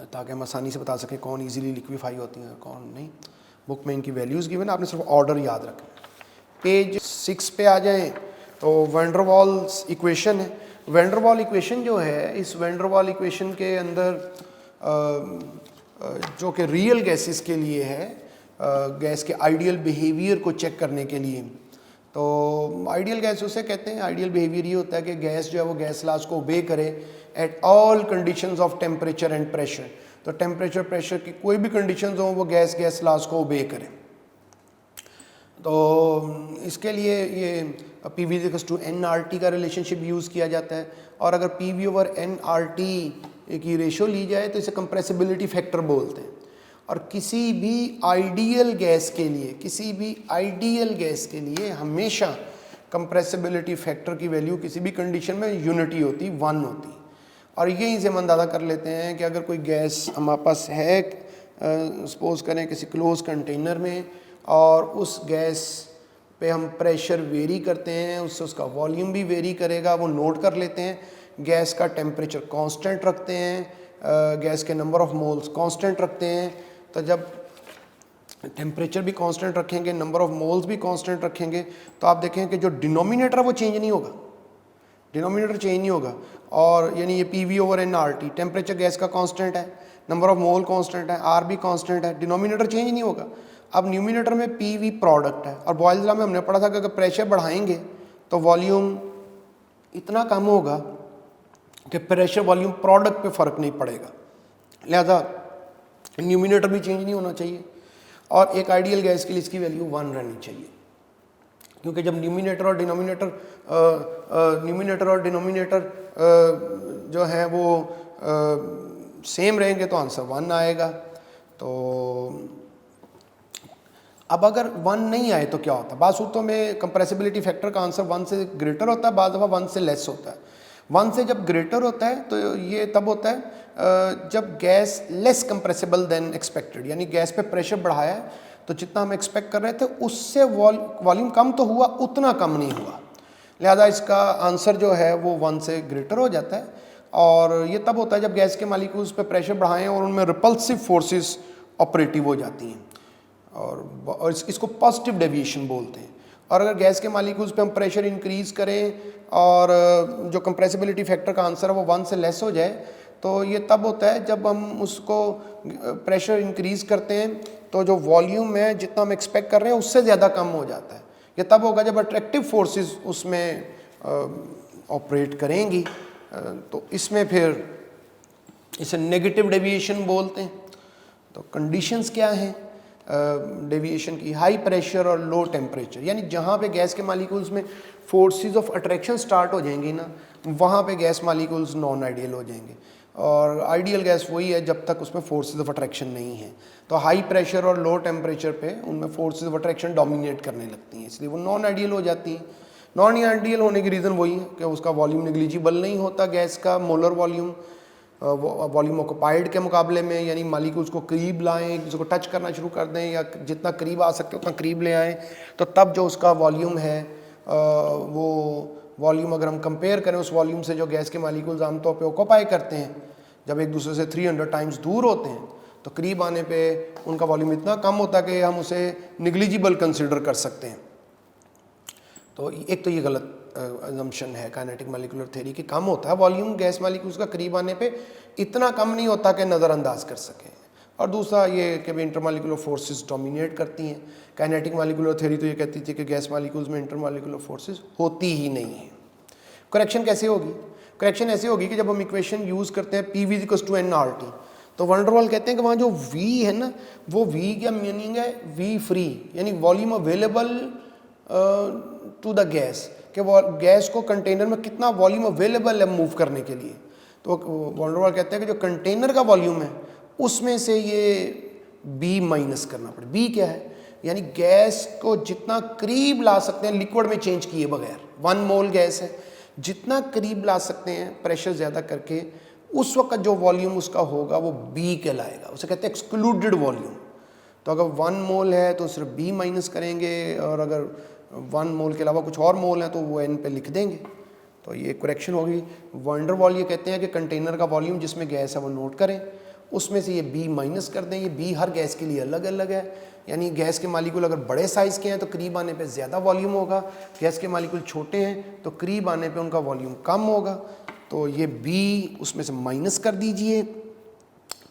ताकि हम आसानी से बता सकें कौन ईजीली लिक्विफाई होती हैं कौन नहीं। बुक में इनकी वैल्यूज़ गिवन है, आपने सिर्फ ऑर्डर याद रखना। पेज 6 पे आ जाएं तो वैन डर वाल्स इक्वेशन है। वैन डर वाल इक्वेशन जो है, इस वैन डर वाल इक्वेशन के अंदर जो कि रियल गैसेस के लिए है, गैस के आइडियल बिहेवियर को चेक करने के लिए, तो आइडियल गैस उसे कहते हैं, आइडियल बिहेवियर ये होता है कि गैस जो है वो गैस लॉज को ओबे करे at all conditions of temperature and pressure. तो टेम्परेचर प्रेशर की कोई भी कंडीशंस हो वो गैस लॉज को ओबे करे। तो इसके लिए ये PV/nRT का रिलेशनशिप यूज़ किया जाता है, और अगर PV/nRT की रेशो ली जाए तो इसे कंप्रेसिबिलिटी फैक्टर बोलते हैं। और किसी भी आइडियल गैस के लिए, किसी भी आइडियल गैस के लिए हमेशा कंप्रेसिबिलिटी फैक्टर की वैल्यू किसी भी कंडीशन में यूनिटी होती, 1 होती। और यहीं से हम अंदाज़ा कर लेते हैं कि अगर कोई गैस हमारे पास है, सपोज करें किसी क्लोज कंटेनर में, और उस गैस पे हम प्रेशर वेरी करते हैं, उससे उसका वॉल्यूम भी वेरी करेगा, वो नोट कर लेते हैं। गैस का टेम्परेचर कांस्टेंट रखते हैं, गैस के नंबर ऑफ मोल्स कांस्टेंट रखते हैं। तो जब टेम्परेचर भी कांस्टेंट रखेंगे, नंबर ऑफ मोल्स भी कांस्टेंट रखेंगे, तो आप देखें कि जो डिनोमिनेटर है वो चेंज नहीं होगा, डिनोमिनेटर चेंज नहीं होगा। और यानी ये PV/nRT, टेम्परेचर गैस का कांस्टेंट है, नंबर ऑफ मोल कांस्टेंट है, R भी कांस्टेंट है, डिनोमिनेटर चेंज नहीं होगा। अब न्यूमिनेटर में PV प्रोडक्ट है, और बॉयल्स लॉ में हमने पढ़ा था कि अगर प्रेशर बढ़ाएंगे तो वॉल्यूम इतना कम होगा कि प्रेशर वॉल्यूम प्रोडक्ट पे फ़र्क नहीं पड़ेगा, लिहाजा न्यूमिनेटर भी चेंज नहीं होना चाहिए। और एक आइडियल गैस के लिए इसकी वैल्यू 1 रहनी चाहिए, क्योंकि जब न्यूमिनेटर और डिनोमिनेटर जो है वो सेम रहेंगे तो आंसर 1 आएगा। तो अब अगर 1 नहीं आए तो क्या होता है? बाद सूत्रों में कंप्रेसिबिलिटी फैक्टर का आंसर 1 से ग्रेटर होता है, बाद दफ़ा 1 से लेस होता है। 1 से जब ग्रेटर होता है तो ये तब होता है जब gas less compressible then expected, यानी गैस पे प्रेशर बढ़ाया है तो जितना हम एक्सपेक्ट कर रहे थे उससे वॉल्यूम कम तो हुआ, उतना कम नहीं हुआ, लिहाजा इसका आंसर जो है वो 1 से ग्रेटर हो जाता है। और ये तब होता है जब गैस के मालिक्यूल्स पे प्रेशर बढ़ाएं और उनमें रिपल्सिव फोर्सेस ऑपरेटिव हो जाती हैं, और इसको पॉजिटिव डेविएशन बोलते हैं। और अगर गैस के मालिक्यूल्स पे हम प्रेशर इंक्रीज़ करें और जो कंप्रेसिबिलिटी फैक्टर का आंसर है वो 1 से लेस हो जाए, तो ये तब होता है जब हम उसको प्रेशर इंक्रीज़ करते हैं तो जो वॉल्यूम है जितना हम एक्सपेक्ट कर रहे हैं उससे ज़्यादा कम हो जाता है। ये तब होगा जब अट्रैक्टिव फोर्सेस उसमें ऑपरेट करेंगी, तो इसमें फिर इसे नेगेटिव डेविएशन बोलते हैं। तो कंडीशंस क्या हैं डेविएशन की? हाई प्रेशर और लो टेम्परेचर, यानी जहाँ पे गैस के मालिक्यूल्स में फोर्सेस ऑफ अट्रैक्शन स्टार्ट हो जाएंगी ना, वहाँ पे गैस मालिक्यूल्स नॉन आइडियल हो जाएंगे। और आइडियल गैस वही है जब तक उसमें फोर्सेस ऑफ अट्रैक्शन नहीं है। तो हाई प्रेशर और लो टेम्परेचर पे उनमें फोर्सेस ऑफ अट्रैक्शन डोमिनेट करने लगती हैं, इसलिए वो नॉन आइडियल हो जाती हैं। नॉन आइडियल होने की रीज़न वही है कि उसका वॉल्यूम नेग्लिजिबल नहीं होता, गैस का मोलर वॉल्यूम वॉल्यूम ऑक्युपाइड के मुकाबले में, यानी मालिक्यूल्स को करीब लाएं, एक दूसरे को टच करना शुरू कर दें या जितना करीब आ सकते उतना करीब ले आएँ, तो तब जो उसका वॉल्यूम है वो वॉल्यूम अगर हम कंपेयर करें उस वॉल्यूम से जो गैस के मालिक्यूल्स आमतौर पे ऑक्युपाई करते हैं, जब एक दूसरे से 300 टाइम्स दूर होते हैं तो करीब आने पे उनका वॉल्यूम इतना कम होता है कि हम उसे निग्लिजिबल कंसिडर कर सकते हैं। तो एक तो ये गलत अजम्पशन है काइनेटिक मॉलिक्यूलर थ्योरी की, कम होता है वॉल्यूम गैस मॉलिक्यूल्स का करीब आने पे, इतना कम नहीं होता कि नज़रअंदाज कर सकें। और दूसरा ये कि इंटरमॉलिक्यूलर फोर्सेस डोमिनेट करती हैं। काइनेटिक मॉलिक्यूलर थ्योरी तो ये कहती थी कि गैस मॉलिक्यूल्स में इंटरमॉलिक्यूलर फोर्सेस होती ही नहीं है। करेक्शन कैसे होगी? करेक्शन ऐसे होगी कि जब हम इक्वेशन यूज़ करते हैं PV = nRT, तो वैन डर वाल कहते हैं कि वहाँ जो V है ना, वो V क्या मीनिंग है? V फ्री, यानी volume available to the gas, कि वो गैस को कंटेनर में कितना वॉल्यूम अवेलेबल है मूव करने के लिए। तो वैन डर वाल कहते हैं कि जो कंटेनर का वॉल्यूम है उसमें से ये B माइनस करना पड़े। B क्या है? यानी गैस को जितना करीब ला सकते हैं लिक्विड में चेंज किए बगैर, 1 मोल गैस है, जितना करीब ला सकते हैं प्रेशर ज़्यादा करके, उस वक्त जो वॉल्यूम उसका होगा वो B कहलाएगा, उसे कहते हैं एक्सक्लूडेड वॉल्यूम। तो अगर 1 मोल है तो सिर्फ B माइनस करेंगे, और अगर 1 मोल के अलावा कुछ और मोल है तो वो N पे लिख देंगे। तो ये करेक्शन होगी। वैन डर वाल ये कहते हैं कि कंटेनर का वॉल्यूम जिसमें गैस है वो नोट करें, उसमें से ये B माइनस कर दें। ये B हर गैस के लिए अलग अलग है, यानी गैस के मालिक्यूल अगर बड़े साइज़ के हैं तो करीब आने पे ज़्यादा वॉल्यूम होगा, गैस के मालिक्यूल छोटे हैं तो करीब आने पे उनका वॉल्यूम कम होगा। तो ये B उसमें से माइनस कर दीजिए,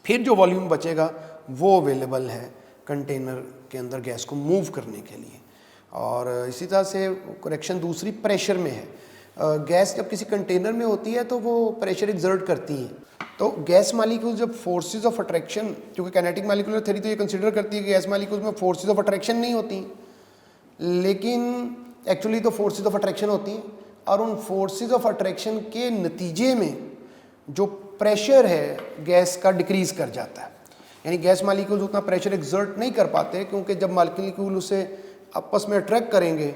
फिर जो वॉल्यूम बचेगा वो अवेलेबल है कंटेनर के अंदर गैस को मूव करने के लिए। और इसी तरह से करेक्शन दूसरी प्रेशर में है। गैस जब किसी कंटेनर में होती है तो वो प्रेशर एक्सर्ट करती है, तो गैस मालिक्यूल जब फोर्सेस ऑफ अट्रैक्शन, क्योंकि काइनेटिक मॉलिक्यूलर थ्योरी तो ये कंसीडर करती है कि गैस मालिक्यूल्स में फोर्सेस ऑफ अट्रैक्शन नहीं होती, लेकिन एक्चुअली तो फोर्सेस ऑफ अट्रैक्शन होती हैं, और उन फोर्सेस ऑफ अट्रैक्शन के नतीजे में जो प्रेशर है गैस का डिक्रीज़ कर जाता है। यानी गैस मालिक्यूल्स उतना प्रेशर एक्सर्ट नहीं कर पाते, क्योंकि जब मालिक्यूल उसे आपस में अट्रैक्ट करेंगे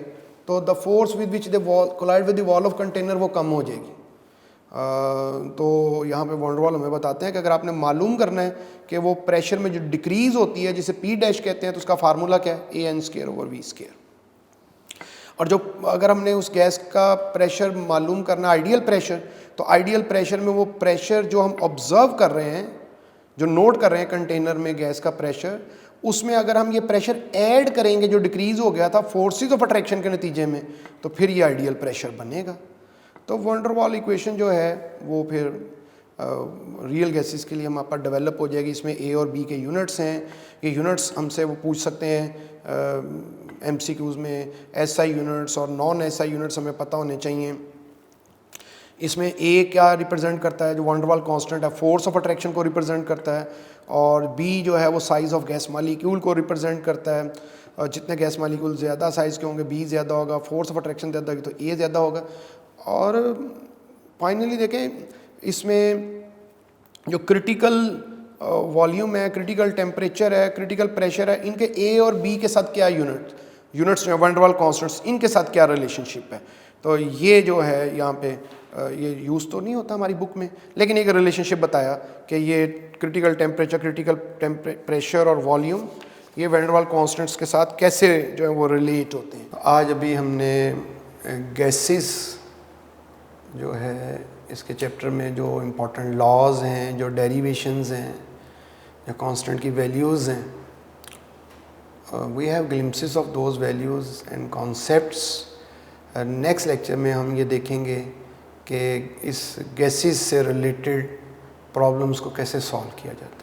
तो the force with which they collide with the wall of container वो कम हो जाएगी। तो यहाँ पे वैन डर वाल हमें बताते हैं कि अगर आपने मालूम करना है कि वो प्रेशर में जो डिक्रीज़ होती है जिसे P डैश कहते हैं, तो उसका फार्मूला क्या है? AN²/V²। और जो अगर हमने उस गैस का प्रेशर मालूम करना आइडियल प्रेशर, तो आइडियल प्रेशर में वो प्रेशर जो हम ऑब्जर्व कर रहे हैं, जो नोट कर रहे हैं कंटेनर में गैस का प्रेशर, उसमें अगर हम ये प्रेशर ऐड करेंगे जो डिक्रीज़ हो गया था फोर्सेस ऑफ अट्रैक्शन के नतीजे में, तो फिर ये आइडियल प्रेशर बनेगा। तो वैन डर वाल इक्वेशन जो है वो फिर रियल गैसेस के लिए हमारे पास डेवलप हो जाएगी। इसमें A और B के यूनिट्स हैं, ये यूनिट्स हमसे वो पूछ सकते हैं MCQs में। SI यूनिट्स और नॉन SI यूनिट्स हमें पता होने चाहिए। इसमें ए क्या रिप्रेजेंट करता है, जो वैन डर वाल कांस्टेंट है, फोर्स ऑफ अट्रैक्शन को रिप्रेजेंट करता है, और बी जो है वो साइज़ ऑफ गैस मालिक्यूल को रिप्रेजेंट करता है। और जितने गैस मालिक्यूल ज़्यादा साइज़ के होंगे बी ज़्यादा होगा, फोर्स ऑफ अट्रैक्शन ज़्यादा होगी तो ए ज़्यादा होगा। और फाइनली देखें इसमें जो क्रिटिकल वॉल्यूम है, क्रिटिकल टेम्परेचर है, क्रिटिकल प्रेशर है, इनके ए और बी के साथ क्या यूनिट्स जो वैन डर वाल कांस्टेंट्स, इनके साथ क्या रिलेशनशिप है। तो ये जो है यहाँ पे ये यूज़ तो नहीं होता हमारी बुक में, लेकिन एक रिलेशनशिप बताया कि ये क्रिटिकल टेम्परेचर, क्रिटिकल प्रेशर और वॉल्यूम ये वैन डर वाल कांस्टेंट्स के साथ कैसे जो है वो रिलेट होते हैं। आज अभी हमने गैसेस जो है इसके चैप्टर में जो इम्पोर्टेंट लॉज हैं, जो डेरिवेशंस हैं, जो कांस्टेंट की वैल्यूज़ हैं, we have glimpses of those values and concepts. Next lecture में हम ये देखेंगे कि इस गैसेस से रिलेटेड प्रॉब्लम्स को कैसे सॉल्व किया जाता है।